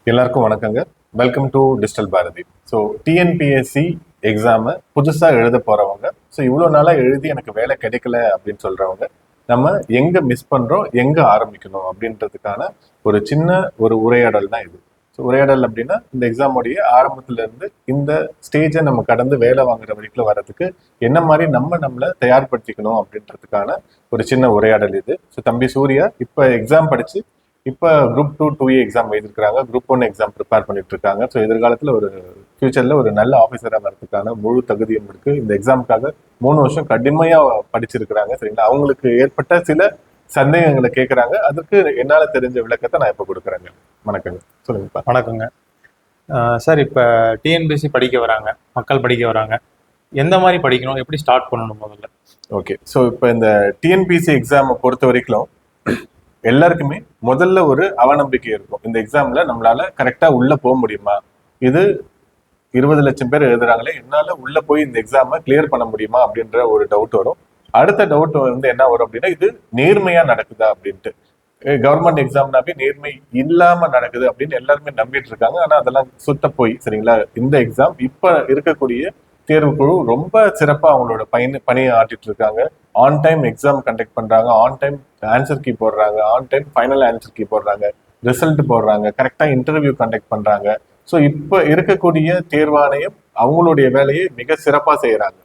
எல்லாருக்கும் வணக்கங்க. Welcome to digital Bharathi. So TNPSC எக்ஸாமை புதுசாக எழுத போகிறவங்க, ஸோ இவ்வளோ நாளாக எழுதி எனக்கு வேலை கிடைக்கல அப்படின்னு சொல்கிறவங்க, நம்ம எங்கே மிஸ் பண்ணுறோம், எங்கே ஆரம்பிக்கணும் அப்படின்றதுக்கான ஒரு சின்ன உரையாடல் தான் இது. ஸோ உரையாடல் அப்படின்னா இந்த எக்ஸாமுடைய ஆரம்பத்துலேருந்து இந்த ஸ்டேஜை நம்ம கடந்து வேலை வாங்குற வரைக்கும் வர்றதுக்கு என்ன மாதிரி நம்மளை தயார்படுத்திக்கணும் அப்படின்றதுக்கான ஒரு சின்ன உரையாடல் இது. ஸோ தம்பி சூர்யா இப்போ எக்ஸாம் படித்து இப்போ குரூப் 2 2A எக்ஸாம் எழுதிருக்காங்க, குரூப் 1 எக்ஸாம் ப்ரிப்பேர் பண்ணிட்டு இருக்காங்க. ஸோ எதிர்காலத்தில் ஒரு ஃபியூச்சரில் ஒரு நல்ல ஆஃபீஸராக வரதுக்கான முழு தகுதியும் இருக்கு. இந்த எக்ஸாமுக்காக 3 வருஷம் கடுமையாக படிச்சிருக்கிறாங்க. சரிங்களா, அவங்களுக்கு ஏற்பட்ட சில சந்தேகங்களை கேட்குறாங்க. அதுக்கு என்னால் தெரிஞ்ச விளக்கத்தை நான் இப்போ கொடுக்குறேங்க. வணக்கங்க, சொல்லுங்கப்பா. வணக்கங்க சார். இப்போ டிஎன்பிஎஸ்சி படிக்க வராங்க, மக்கள் படிக்க வராங்க, எந்த மாதிரி படிக்கணும், எப்படி ஸ்டார்ட் பண்ணணும் முதல்ல? ஓகே, ஸோ இப்போ இந்த டிஎன்பிஎஸ்சி எக்ஸாமை பொறுத்த வரைக்கும் எல்லாருக்குமே முதல்ல ஒரு அவநம்பிக்கை இருக்கும். இந்த எக்ஸாம்ல நம்மளால கரெக்டா உள்ள போக முடியுமா, இது 20 லட்சம் பேர் எழுதுறாங்களே, என்னால உள்ள போய் இந்த எக்ஸாமை கிளியர் பண்ண முடியுமா அப்படின்ற ஒரு டவுட் வரும். அடுத்த டவுட் வந்து என்ன வரும் அப்படின்னா, இது நேர்மையா நடக்குதா அப்படின்ட்டு. கவர்மெண்ட் எக்ஸாம்னாவே நேர்மை இல்லாம நடக்குது அப்படின்னு எல்லாருமே நம்பிட்டு இருக்காங்க. ஆனா அதெல்லாம் சுத்த போய். சரிங்களா, இந்த எக்ஸாம் இப்ப இருக்கக்கூடிய தேர்வு குழு ரொம்ப சிறப்பா அவங்களோட பணியை ஆட்டிட்டு இருக்காங்க. ஆன் டைம் எக்ஸாம் கண்டக்ட் பண்றாங்க, ஆன் டைம் ஆன்சர் கீ போடுறாங்க, on time final answer key போடுறாங்க, ரிசல்ட் போடுறாங்க, கரெக்டா இன்டர்வியூ கண்டக்ட் பண்றாங்க. ஸோ இப்ப இருக்கக்கூடிய தேர்வாணையம் அவங்களுடைய வேலையை மிக சிறப்பா செய்யறாங்க.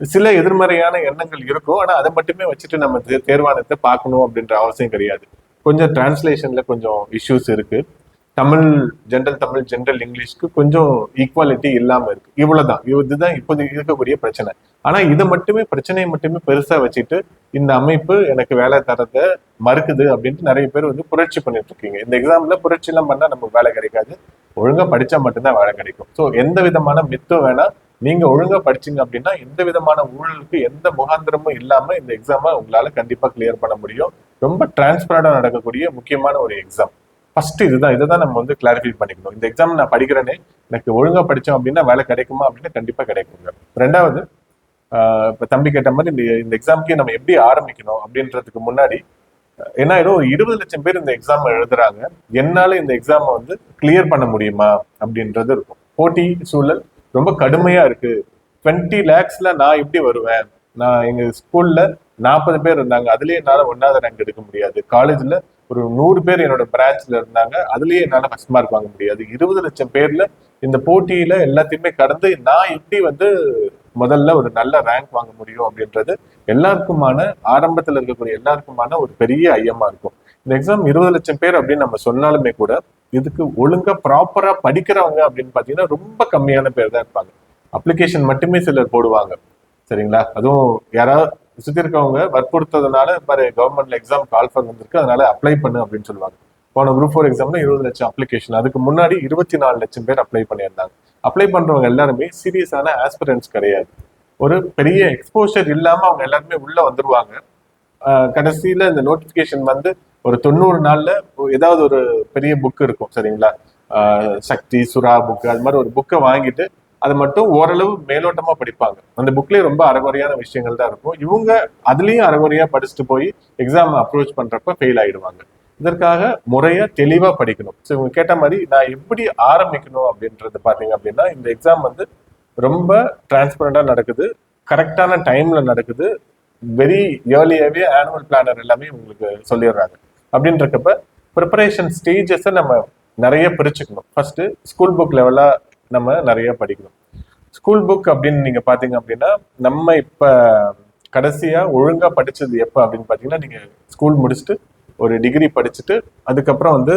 சில எதிர்மறையான எண்ணங்கள் இருக்கும், ஆனா அதை மட்டுமே வச்சுட்டு நம்ம தேர்வாணையத்தை பார்க்கணும் அப்படின்ற அவசியம் கிடையாது. கொஞ்சம் டிரான்ஸ்லேஷன்ல கொஞ்சம் இஷ்யூஸ் இருக்கு. தமிழ் ஜென்ரல் இங்கிலீஷ்க்கு கொஞ்சம் ஈக்குவாலிட்டி இல்லாம இருக்கு. இவ்வளவுதான், இதுதான் இப்போது இருக்கக்கூடிய பிரச்சனை. ஆனா இதை பிரச்சனையை மட்டுமே பெருசா வச்சுட்டு இந்த அமைப்பு எனக்கு வேலை தரத மறுக்குது அப்படின்ட்டு நிறைய பேர் வந்து புரட்சி பண்ணிட்டு இருக்கீங்க. இந்த எக்ஸாம்ல புரட்சி எல்லாம் பண்ணா நமக்கு வேலை கிடைக்காது, ஒழுங்கா படிச்சா மட்டும்தான் வேலை கிடைக்கும். ஸோ எந்த விதமான மித்தும் வேணாம். நீங்க ஒழுங்கா படிச்சீங்க அப்படின்னா எந்த விதமான ஊழலுக்கு எந்த முகாந்திரமும் இல்லாம இந்த எக்ஸாமை உங்களால கண்டிப்பா கிளியர் பண்ண முடியும். ரொம்ப டிரான்ஸ்பரண்டா நடக்கக்கூடிய முக்கியமான ஒரு எக்ஸாம். ஃபர்ஸ்ட் இதைதான் நம்ம வந்து கிளாரிஃபை பண்ணிக்கணும். இந்த எக்ஸாம் நான் படிக்கிறேனே, எனக்கு ஒழுங்கா படிச்சோம் அப்படின்னா வேலை கிடைக்குமா அப்படின்னா கண்டிப்பா கிடைக்குங்க. ரெண்டாவது, இப்ப தம்பி கேட்ட மாதிரி இந்த எக்ஸாமுக்கு நம்ம எப்படி ஆரம்பிக்கணும் அப்படின்றதுக்கு முன்னாடி என்ன ஆயிடும், ஒரு 20 லட்சம் பேர் இந்த எக்ஸாம் எழுதுறாங்க, என்னால இந்த எக்ஸாமை வந்து கிளியர் பண்ண முடியுமா அப்படின்றது இருக்கும். போட்டி சூழல் ரொம்ப கடுமையா இருக்கு. 20 lakhsல நான் எப்படி வருவேன்? நான் எங்க ஸ்கூல்ல 40 பேர் இருந்தாங்க, அதுலயே என்னால 1வது ரேங்க் எடுக்க முடியாது. காலேஜ்ல ஒரு 100 பேர் என்னோட பிரான்ச்ல இருந்தாங்க, அதுலயே என்னால ஃபர்ஸ்ட் மார்க் வாங்க முடியாது. 20 லட்சம் பேர்ல இந்த போட்டியில எல்லாத்தையுமே கடந்து நான் எப்படி வந்து முதல்ல ஒரு நல்ல ரேங்க் வாங்க முடியும் அப்படின்றது எல்லாருக்குமான, ஆரம்பத்துல இருக்கக்கூடிய எல்லாருக்குமான ஒரு பெரிய ஐயமா இருக்கும். இந்த எக்ஸாம் 20 லட்சம் பேர் அப்படின்னு நம்ம சொன்னாலுமே கூட இதுக்கு ஒழுங்கா ப்ராப்பரா படிக்கிறவங்க அப்படின்னு பாத்தீங்கன்னா ரொம்ப கம்மியான பேர் தான் இருப்பாங்க. அப்ளிகேஷன் மட்டுமே சிலர் போடுவாங்க. சரிங்களா, அதுவும் யாராவது சுத்தி இருக்கவங்க வற்புறுத்ததுனால பாரு, கவர்மெண்ட்ல எக்ஸாம் கால்ஃபர் வந்திருக்கு, அதனால அப்ளை பண்ணு அப்படின்னு சொல்லுவாங்க. போன குரூப் 4 எக்ஸாம்ல 20 லட்சம் அப்ளிகேஷன், அதுக்கு முன்னாடி 24 லட்சம் பேர் அப்ளை பண்ணியிருந்தாங்க. அப்ளை பண்றவங்க எல்லாருமே சீரியஸான ஆஸ்பிரன்ஸ் கிடையாது. ஒரு பெரிய எக்ஸ்போஷர் இல்லாம அவங்க எல்லாருமே உள்ள வந்துருவாங்க. கடைசியில இந்த நோட்டிபிகேஷன் வந்து ஒரு 90 நாள்ல ஏதாவது ஒரு பெரிய புக் இருக்கும். சரிங்களா, சக்தி சுறா புக், அது மாதிரி ஒரு புக்கை வாங்கிட்டு அதை மட்டும் ஓரளவு மேலோட்டமா படிப்பாங்க. அந்த புக்லயே ரொம்ப அறகுறையான விஷயங்கள் தான் இருக்கும். இவங்க அதுலயும் அறகுறையா படிச்சுட்டு போய் எக்ஸாம் அப்ரோச் பண்றப்ப ஃபெயில் ஆயிடுவாங்க. இதற்காக முறையா தெளிவா படிக்கணும். ஸோ இவங்க கேட்ட மாதிரி நான் எப்படி ஆரம்பிக்கணும் அப்படின்றது பாத்தீங்க அப்படின்னா, இந்த எக்ஸாம் வந்து ரொம்ப டிரான்ஸ்பரண்டா நடக்குது, கரெக்டான டைம்ல நடக்குது, வெரி ஏர்லியாவே ஆனுவல் பிளானர் எல்லாமே உங்களுக்கு சொல்லிடுறாங்க. அப்படின்றப்ப ப்ரிப்பரேஷன் ஸ்டேஜஸை நம்ம நிறைய பிரிச்சுக்கணும். ஃபர்ஸ்ட் ஸ்கூல் புக் லெவலா நம்ம நிறைய படிக்கணும். ஸ்கூல் புக் அப்படின்னு நீங்க பாத்தீங்க அப்படின்னா, நம்ம இப்ப கடைசியா ஒழுங்கா படிச்சது எப்ப அப்படின்னு பாத்தீங்கன்னா, நீங்க ஸ்கூல் முடிச்சுட்டு ஒரு டிகிரி படிச்சுட்டு அதுக்கப்புறம் வந்து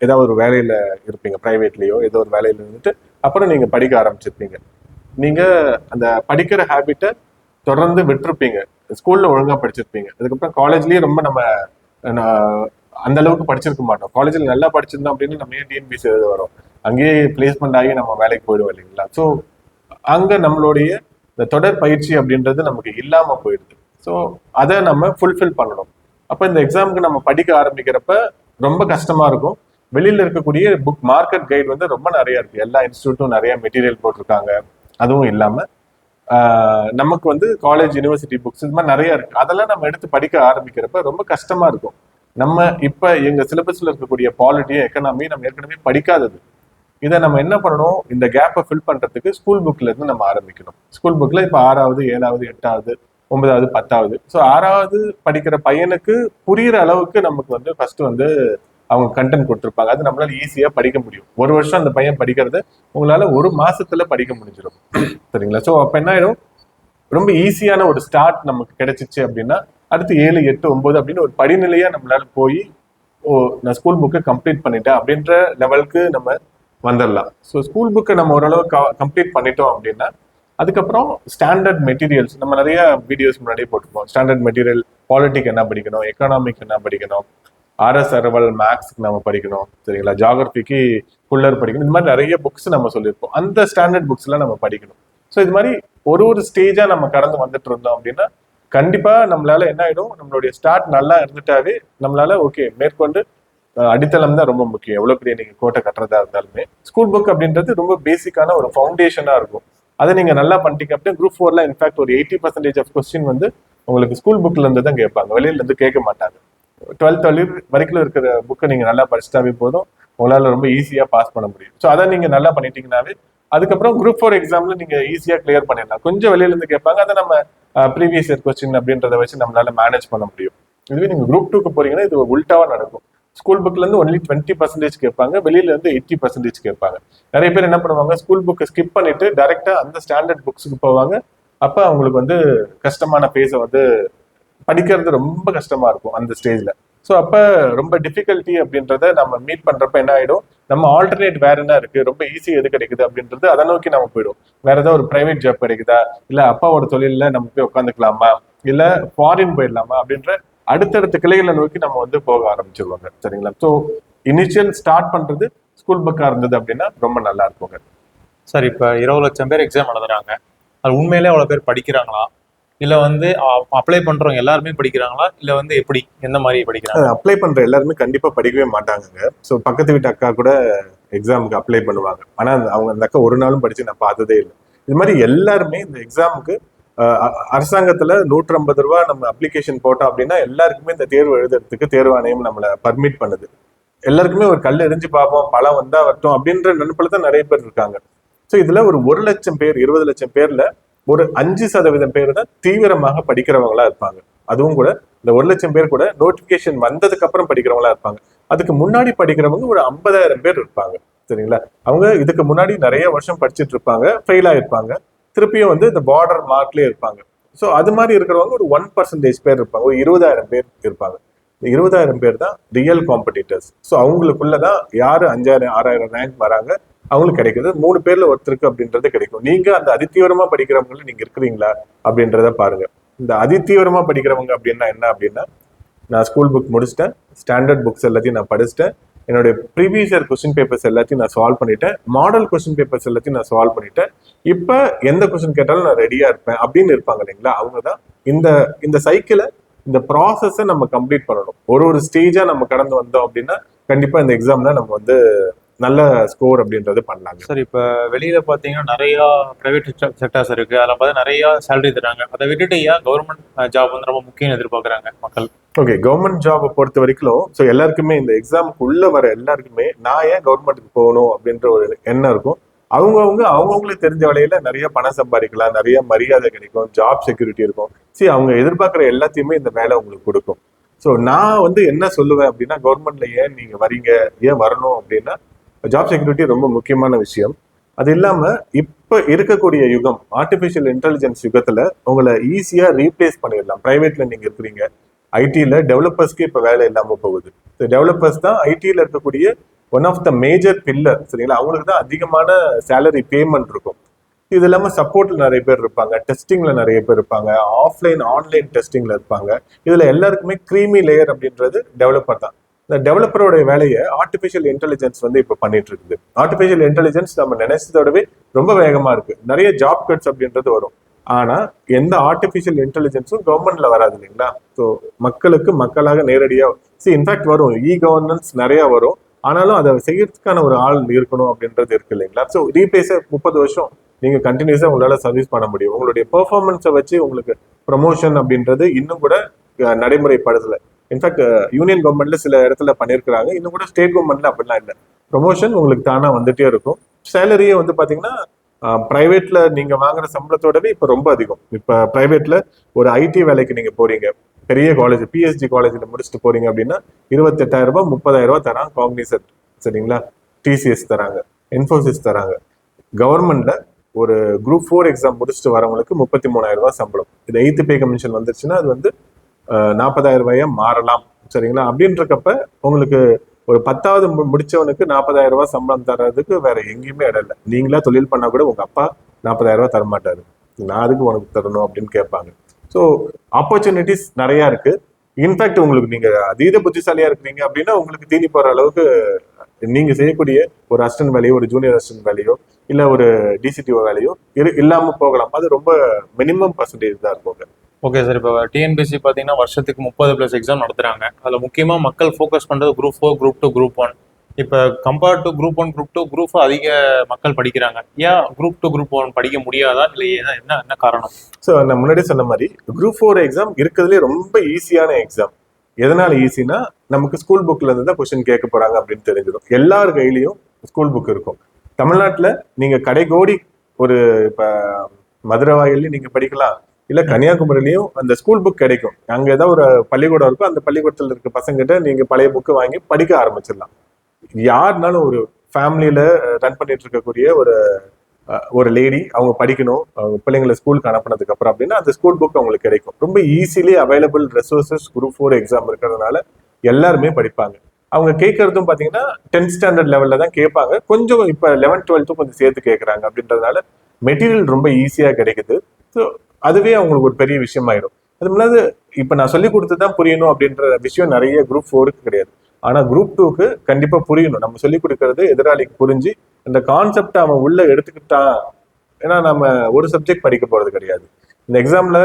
ஏதாவது ஒரு வேலையில இருப்பீங்க, பிரைவேட்லயோ ஏதோ ஒரு வேலையில இருந்துட்டு அப்புறம் நீங்க படிக்க ஆரம்பிச்சிருப்பீங்க. நீங்க அந்த படிக்கிற ஹேபிட்டை தொடர்ந்து விட்டுருப்பீங்க. ஸ்கூல்ல ஒழுங்கா படிச்சிருப்பீங்க. அதுக்கப்புறம் காலேஜ்லயே ரொம்ப நம்ம அந்த அளவுக்கு படிச்சிருக்க மாட்டோம். காலேஜ்ல நல்லா படிச்சிருந்தோம் அப்படின்னு நம்ம ஏன் டிஎன்பிசி எழுத வரோம், அங்கேயே பிளேஸ்மெண்ட் ஆகி நம்ம வேலைக்கு போயிடுவோம் இல்லைங்களா. ஸோ அங்க நம்மளுடைய இந்த தொடர் பயிற்சி அப்படின்றது நமக்கு இல்லாம போயிடுது. ஸோ அதை நம்ம ஃபுல்ஃபில் பண்ணணும். அப்ப இந்த எக்ஸாமுக்கு நம்ம படிக்க ஆரம்பிக்கிறப்ப ரொம்ப கஷ்டமா இருக்கும். வெளியில இருக்கக்கூடிய புக் மார்க்கெட் கைடு வந்து ரொம்ப நிறைய இருக்கு, எல்லா இன்ஸ்டியூட்டும் நிறைய மெட்டீரியல் போட்டிருக்காங்க. அதுவும் இல்லாம நமக்கு வந்து காலேஜ் யூனிவர்சிட்டி புக்ஸ் இது மாதிரி நிறைய இருக்கு. அதெல்லாம் நம்ம எடுத்து படிக்க ஆரம்பிக்கிறப்ப ரொம்ப கஷ்டமா இருக்கும். நம்ம இப்ப எங்க சிலபஸ்ல இருக்கக்கூடிய பாலிட்டி எக்கனாமி நம்ம ஏற்கனவே படிக்காதது. இதை நம்ம என்ன பண்ணணும், இந்த கேப்பை ஃபில் பண்றதுக்கு ஸ்கூல் புக்ல இருந்து நம்ம ஆரம்பிக்கணும். ஸ்கூல் புக்ல இப்ப 6வது 7வது 8வது 9வது 10வது, ஸோ 6வது படிக்கிற பையனுக்கு புரியுற அளவுக்கு நமக்கு வந்து ஃபர்ஸ்ட் வந்து அவங்க கண்டென்ட் கொடுத்துருப்பாங்க. அது நம்மளால ஈஸியா படிக்க முடியும். ஒரு வருஷம் அந்த பையன் படிக்கிறது உங்களால ஒரு மாசத்துல படிக்க முடிஞ்சிடும். சரிங்களா? ஸோ அப்ப என்ன ஆயிடும், ரொம்ப ஈஸியான ஒரு ஸ்டார்ட் நமக்கு கிடைச்சிச்சு அப்படின்னா அடுத்து 7 8 9 அப்படின்னு ஒரு படிநிலையா நம்மளால போய், ஓ நான் ஸ்கூல் புக்கை கம்ப்ளீட் பண்ணிட்டேன் அப்படின்ற லெவலுக்கு நம்ம வந்துடலாம். ஸோ ஸ்கூல் புக்கை நம்ம ஓரளவு கம்ப்ளீட் பண்ணிட்டோம் அப்படின்னா அதுக்கப்புறம் ஸ்டாண்டர்ட் மெட்டீரியல்ஸ் நம்ம நிறைய வீடியோஸ் முன்னாடியே போட்டிருப்போம். ஸ்டாண்டர்ட் மெட்டீரியல், பாலிட்டிக் என்ன படிக்கணும், எக்கனாமிக் என்ன படிக்கணும், ஆர்எஸ் அரவல் மேக்ஸ்க்கு நம்ம படிக்கணும், சரிங்களா, ஜியாகிரபிக்கு புல்லர் படிக்கணும், இந்த மாதிரி நிறைய புக்ஸ் நம்ம சொல்லியிருப்போம். அந்த ஸ்டாண்டர்ட் புக்ஸ் எல்லாம் நம்ம படிக்கணும். ஸோ இது மாதிரி ஒரு ஸ்டேஜா நம்ம கடந்து வந்துட்டு இருந்தோம் அப்படின்னா கண்டிப்பா நம்மளால என்ன ஆயிடும், நம்மளுடைய ஸ்டார்ட் நல்லா இருந்துட்டாவே நம்மளால ஓகே மேற்கொண்டு அடித்தளம் தான் ரொம்ப முக்கியம். எவ்வளவு பெரிய நீங்க கோட்டை கட்டுறதா இருந்தாலுமே ஸ்கூல் புக் அப்படின்றது ரொம்ப பேசிக்கான ஒரு ஃபவுண்டேஷனா இருக்கும். அதை நீங்க நல்லா பண்ணிட்டீங்க அப்படின்னா குரூப் 4ல இன்ஃபேக்ட் ஒரு 80% ஆஃப் கொஸ்டின் வந்து உங்களுக்கு ஸ்கூல் புக்ல இருந்து தான் கேட்பாங்க, வெளியில இருந்து கேட்க மாட்டாங்க. 12th வரைக்கும் இருக்கிற புக்கை நீங்க நல்லா படிச்சுட்டாவே போதும், உங்களால ரொம்ப ஈஸியா பாஸ் பண்ண முடியும். ஸோ அதை நீங்க நல்லா பண்ணிட்டீங்கன்னாவே அதுக்கப்புறம் குரூப் 4 எக்ஸாம்ல நீங்க ஈஸியா கிளியர் பண்ணிடலாம். கொஞ்சம் வெளியில இருந்து கேட்பாங்க, அதை நம்ம ப்ரீவியஸ் இயர் கொஸ்டின் அப்படின்றத வச்சு நம்மளால மேனேஜ் பண்ண முடியும். இதுவே நீங்க குரூப் 2க்கு போறீங்கன்னா இது உல்டாவா நடக்கும். ஸ்கூல் புக்ல இருந்து ஒன்லி 20% கேட்பாங்க, வெளியில இருந்து 80% கேட்பாங்க. நிறைய பேர் என்ன பண்ணுவாங்க, ஸ்கூல் புக்கை ஸ்கிப் பண்ணிட்டு டைரக்டா அந்த ஸ்டாண்டர்ட் புக்ஸுக்கு போவாங்க. அப்ப அவங்களுக்கு வந்து கஷ்டமான பேஸை வந்து படிக்கிறது ரொம்ப கஷ்டமா இருக்கும் அந்த ஸ்டேஜ்ல. ஸோ அப்ப ரொம்ப டிஃபிகல்ட்டி அப்படின்றத நம்ம மீட் பண்றப்ப என்ன ஆயிடும், நம்ம ஆல்டர்னேட் வேற என்ன இருக்கு, ரொம்ப ஈஸி எது கிடைக்குது அப்படின்றது அதை நோக்கி நம்ம போயிடும். வேற ஏதாவது ஒரு பிரைவேட் ஜாப் கிடைக்குதா, இல்ல அப்பாவோட தொழில நம்ம போய் உட்காந்துக்கலாமா, இல்ல ஃபாரின் போயிடலாமா அப்படின்ற அடுத்தடுத்த கிளைகளை நோக்கி நம்ம வந்து போக ஆரம்பிச்சிருவாங்க. சரிங்களா? ஸோ இனிஷியல் ஸ்டார்ட் பண்றது ஸ்கூல் புக்கா இருந்தது அப்படின்னா ரொம்ப நல்லா இருக்குங்க. சார் இப்போ 20 லட்சம் பேர் எக்ஸாம் எழுதுறாங்க, அது உண்மையிலே அவ்வளோ பேர் படிக்கிறாங்களா, இல்லை வந்து அப்ளை பண்றவங்க எல்லாருமே படிக்கிறாங்களா, இல்லை வந்து எப்படி எந்த மாதிரி படிக்கிறாங்க? அப்ளை பண்ற எல்லாருமே கண்டிப்பா படிக்கவே மாட்டாங்க. ஸோ பக்கத்து வீட்டு அக்கா கூட எக்ஸாமுக்கு அப்ளை பண்ணுவாங்க, ஆனா அவங்க அந்த அக்கா ஒரு நாளும் படிச்சு நான் பார்த்ததே இல்லை. இது மாதிரி எல்லாருமே இந்த எக்ஸாமுக்கு அரசாங்கத்துல 150 ரூபா நம்ம அப்ளிகேஷன் போட்டோம் அப்படின்னா எல்லாருக்குமே இந்த தேர்வு எழுதுறதுக்கு தேர்வாணையம் நம்மளை பர்மிட் பண்ணுது. எல்லாருக்குமே ஒரு கல் எரிஞ்சு பார்ப்போம், பழம் வந்தா வரட்டும் அப்படின்ற நினைப்புல தான் நிறைய பேர் இருக்காங்க. ஸோ இதுல ஒரு 1 லட்சம் பேர் 20 லட்சம் பேர்ல ஒரு 5% பேர் தான் தீவிரமாக படிக்கிறவங்களா இருப்பாங்க. அதுவும் கூட இந்த 1 லட்சம் பேர் கூட நோட்டிபிகேஷன் வந்ததுக்கு அப்புறம் படிக்கிறவங்களா இருப்பாங்க. அதுக்கு முன்னாடி படிக்கிறவங்க ஒரு 50,000 பேர் இருப்பாங்க. சரிங்களா? அவங்க இதுக்கு முன்னாடி நிறைய வருஷம் படிச்சுட்டு இருப்பாங்க, ஃபெயில் ஆயிருப்பாங்க, திருப்பியும் வந்து இந்த பார்டர் மார்க்லயே இருப்பாங்க. ஸோ அது மாதிரி இருக்கிறவங்க ஒரு 1% பேர் இருப்பாங்க, ஒரு 20,000 பேர் இருப்பாங்க. இந்த 20,000 பேர் தான் ரியல் காம்படிட்டர்ஸ். ஸோ அவங்களுக்குள்ளதான் யாரு 5,000 6,000 ரேங்க் வராங்க அவங்களுக்கு கிடைக்குது. 3 பேர்ல ஒருத்தருக்கு அப்படின்றது கிடைக்கும். நீங்க அந்த அதிதீவிரமா படிக்கிறவங்க நீங்க இருக்கிறீங்களா அப்படின்றத பாருங்க. இந்த அதிதீவிரமா படிக்கிறவங்க அப்படின்னா என்ன அப்படின்னா, நான் ஸ்கூல் புக் முடிச்சிட்டேன், ஸ்டாண்டர்ட் புக்ஸ் எல்லாத்தையும் நான் படிச்சுட்டேன், என்னுடைய ப்ரீவியஸ் இயர் கொஸ்டின் பேப்பர்ஸ் எல்லாத்தையும் நான் சால்வ் பண்ணிட்டேன், மாடல் கொஸ்டின் பேப்பர்ஸ் எல்லாத்தையும் நான் சால்வ் பண்ணிட்டேன், இப்ப எந்த கொஸ்டின் கேட்டாலும் நான் ரெடியா இருப்பேன் அப்படின்னு இருப்பாங்க இல்லைங்களா? அவங்கதான் இந்த சைக்கிளை, இந்த ப்ராசஸை நம்ம கம்ப்ளீட் பண்ணணும். ஒரு ஸ்டேஜா நம்ம கடந்து வந்தோம் அப்படின்னா கண்டிப்பா இந்த எக்ஸாம்ல நம்ம வந்து நல்ல ஸ்கோர் அப்படின்றது பண்ணலாங்க. சார் இப்போ வெளியில பார்த்தீங்கன்னா நிறைய பிரைவேட் செக்டர்ஸ் இருக்கு, அதில் பார்த்தா நிறைய சேலரி தராங்க. அதை விட்டுட்டு ஏன் கவர்மெண்ட் ஜாப் வந்து ரொம்ப முக்கியம் எதிர்பார்க்குறாங்க மக்கள்? ஓகே, கவர்மெண்ட் ஜாபை பொறுத்த வரைக்கும் ஸோ எல்லாருக்குமே இந்த எக்ஸாமுக்கு உள்ள வர எல்லாருக்குமே நான் ஏன் கவர்மெண்ட்டுக்கு போகணும் அப்படின்ற ஒரு எண்ணம் இருக்கும். அவங்கவுங்களுக்கு தெரிஞ்ச வழியில நிறைய பணம் சம்பாதிக்கலாம், நிறைய மரியாதை கிடைக்கும், ஜாப் செக்யூரிட்டி இருக்கும். சரி, அவங்க எதிர்பார்க்குற எல்லாத்தையுமே இந்த வேலை உங்களுக்கு கொடுக்கும். ஸோ நான் வந்து என்ன சொல்லுவேன் அப்படின்னா, கவர்மெண்ட்ல ஏன் நீங்க வரீங்க, ஏன் வரணும் அப்படின்னா, ஜாப் செக்யூரிட்டி ரொம்ப முக்கியமான விஷயம். அது இல்லாம இப்ப இருக்கக்கூடிய யுகம் ஆர்டிபிஷியல் இன்டெலிஜென்ஸ் யுகத்துல உங்களை ஈஸியா ரீப்ளேஸ் பண்ணிடலாம். பிரைவேட்ல நீங்க இருக்கிறீங்க, ஐடில டெவலப்பர்ஸ்க்கு இப்ப வேலை இல்லாம போகுது. டெவலப்பர்ஸ் தான் ஐடில இருக்கக்கூடிய one of the major pillar. சரிங்களா? அவங்களுக்கு தான் அதிகமான சேலரி பேமெண்ட் இருக்கும். இது இல்லாம சப்போர்ட்ல நிறைய பேர் இருப்பாங்க, டெஸ்டிங்ல நிறைய பேர் இருப்பாங்க, ஆஃப்லைன் ஆன்லைன் டெஸ்டிங்ல இருப்பாங்க. இதுல எல்லாருக்குமே கிரீமி லேயர் அப்படின்றது டெவலப்பர் தான். இந்த டெவலப்பரோட வேலையை ஆர்டிபிஷியல் இன்டெலிஜென்ஸ் வந்து இப்ப பண்ணிட்டு இருக்குது. ஆர்டிபிஷியல் இன்டெலிஜென்ஸ் நம்ம நினைச்சதோடவே ரொம்ப வேகமா இருக்கு. நிறைய ஜாப் கட்ஸ் அப்படின்றது வரும். ஆனா எந்த ஆர்டிபிஷியல் இன்டெலிஜென்ஸும் கவர்மெண்ட்ல வராது இல்லைங்களா? ஸோ மக்களுக்கு மக்களாக நேரடியா இன்ஃபேக்ட் வரும், கவர்னன்ஸ் நிறைய வரும். ஆனாலும் அதை செய்யறதுக்கான ஒரு ஆள் இருக்கணும் அப்படின்றது இருக்கு இல்லைங்களா? ஸோ ரீப்ளேஸ 30 வருஷம் நீங்க கண்டினியூஸா உங்களால சர்வீஸ் பண்ண முடியும். உங்களுடைய பெர்ஃபார்மன்ஸை வச்சு உங்களுக்கு ப்ரமோஷன் அப்படின்றது இன்னும் கூட நடைமுறைப்படுத்தல. இன்ஃபேக்ட் யூனியன் கவர்மெண்ட்ல சில இடத்துல பண்ணியிருக்கிறாங்க, இன்னும் கூட ஸ்டேட் கவர்மெண்ட்ல அப்படிலாம் இல்லை. ப்ரொமோஷன் உங்களுக்கு தானா வந்துட்டே இருக்கும். சேலரியே வந்து பாத்தீங்கன்னா பிரைவேட்ல நீங்க வாங்குற சம்பளத்தோடவே இப்ப ரொம்ப அதிகம். இப்ப பிரைவேட்ல ஒரு ஐடி வேலைக்கு நீங்க போறீங்க, பெரிய காலேஜ் பிஎஸ்ஜி காலேஜ்ல முடிச்சுட்டு போறீங்க அப்படின்னா 28,000 ரூபாய் 30,000 ரூபாய் தராங்க காக்னிசன்ட், சரிங்களா? டிசிஎஸ் தராங்க, இன்ஃபோசிஸ் தராங்க. கவர்மெண்ட்ல ஒரு குரூப் 4 எக்ஸாம் முடிச்சுட்டு வரவங்களுக்கு 33,000 ரூபாய் சம்பளம். இது 8th பே கமிஷன் வந்துருச்சுன்னா அது வந்து 40,000 ரூபாயா மாறலாம், சரிங்களா? அப்படின்றக்கப்ப உங்களுக்கு ஒரு 10வது முடிச்சவனுக்கு 40,000 ரூபாய் சம்பளம் தர்றதுக்கு வேற எங்கேயுமே இடம் இல்லை. நீங்களா தொழில் பண்ணா கூட உங்க அப்பா 40,000 ரூபாய் தரமாட்டாரு, நான் அதுக்கு உனக்கு தரணும் அப்படின்னு கேட்பாங்க. ஸோ ஆப்பர்ச்சுனிட்டிஸ் நிறைய இருக்கு. இன்ஃபேக்ட் உங்களுக்கு நீங்க அதீத புத்திசாலியா இருக்கிறீங்க அப்படின்னா உங்களுக்கு தீனி போற அளவுக்கு நீங்க செய்யக்கூடிய ஒரு அசிஸ்டன்ட் வேலையோ, ஒரு ஜூனியர் அசிஸ்டன்ட் வேலையோ, இல்ல ஒரு டிசிடிஓ வேலையோ இல்லாம போகலாம். அது ரொம்ப மினிமம் பர்சன்டேஜ் தான் இருக்கும். ஓகே சார், இப்போ டிஎன்பிஎஸ்சி பார்த்தீங்கன்னா வருஷத்துக்கு 30+ எக்ஸாம் நடத்துறாங்க. அதில் முக்கியமாக மக்கள் ஃபோக்கஸ் பண்ணுறது குரூப் 4, குரூப் 2, குரூப் 1. இப்போ compared to group 1, group 2, group 4 அதிக மக்கள் படிக்கிறாங்க. ஏன் குரூப் 2, குரூப் 1 படிக்க முடியாதா, இல்லை என்ன என்ன காரணம்? ஸோ நான் முன்னாடி சொன்ன மாதிரி குரூப் 4 எக்ஸாம் இருக்கிறதுலே ரொம்ப ஈஸியான எக்ஸாம். எதனால ஈஸினா, நமக்கு ஸ்கூல் புக்ல இருந்து தான் கொஸ்டின் கேட்க போறாங்க அப்படின்னு தெரிஞ்சிடும். எல்லார் கையிலையும் ஸ்கூல் புக் இருக்கும். தமிழ்நாட்டில் நீங்க கடைகோடி ஒரு இப்ப மதுரை வாயிலையும் நீங்க படிக்கலாம், இல்ல கன்னியாகுமரியிலையும் அந்த ஸ்கூல் புக் கிடைக்கும். அங்க ஏதாவது ஒரு பள்ளிக்கூடம் இருக்கும், அந்த பள்ளிக்கூடத்துல இருக்க பசங்கிட்ட நீங்க பழைய புக்கு வாங்கி படிக்க ஆரம்பிச்சிடலாம். யாருனாலும் ஒரு ஃபேமிலியில ரன் பண்ணிட்டு இருக்கக்கூடிய ஒரு லேடி அவங்க படிக்கணும், அவங்க பிள்ளைங்களை ஸ்கூலுக்கு அனுப்பினதுக்கு அப்புறம் அப்படின்னா அந்த ஸ்கூல் புக் அவங்களுக்கு கிடைக்கும். ரொம்ப easily available resources group 4 exam இருக்கிறதுனால எல்லாருமே படிப்பாங்க. அவங்க கேட்கறதும் பாத்தீங்கன்னா 10th ஸ்டாண்டர்ட் லெவல்ல தான் கேட்பாங்க. கொஞ்சம் இப்ப 11th 12th கொஞ்சம் சேர்த்து கேட்கறாங்க. அப்படின்றதுனால மெட்டீரியல் ரொம்ப ஈஸியா கிடைக்குது. ஸோ அதுவே அவங்களுக்கு ஒரு பெரிய விஷயம் ஆயிடும். அது முன்னாடி இப்ப நான் சொல்லி கொடுத்துதான் புரியணும் அப்படின்ற விஷயம் நிறைய குரூப் 4க்கு கிடையாது. ஆனா குரூப் 2க்கு கண்டிப்பா புரியணும். நம்ம சொல்லி கொடுக்கறது எதிராளிக்கு புரிஞ்சு இந்த கான்செப்ட் அவன் உள்ள எடுத்துக்கிட்டான். ஏன்னா நம்ம ஒரு சப்ஜெக்ட் படிக்க போறது கிடையாது. இந்த எக்ஸாம்ல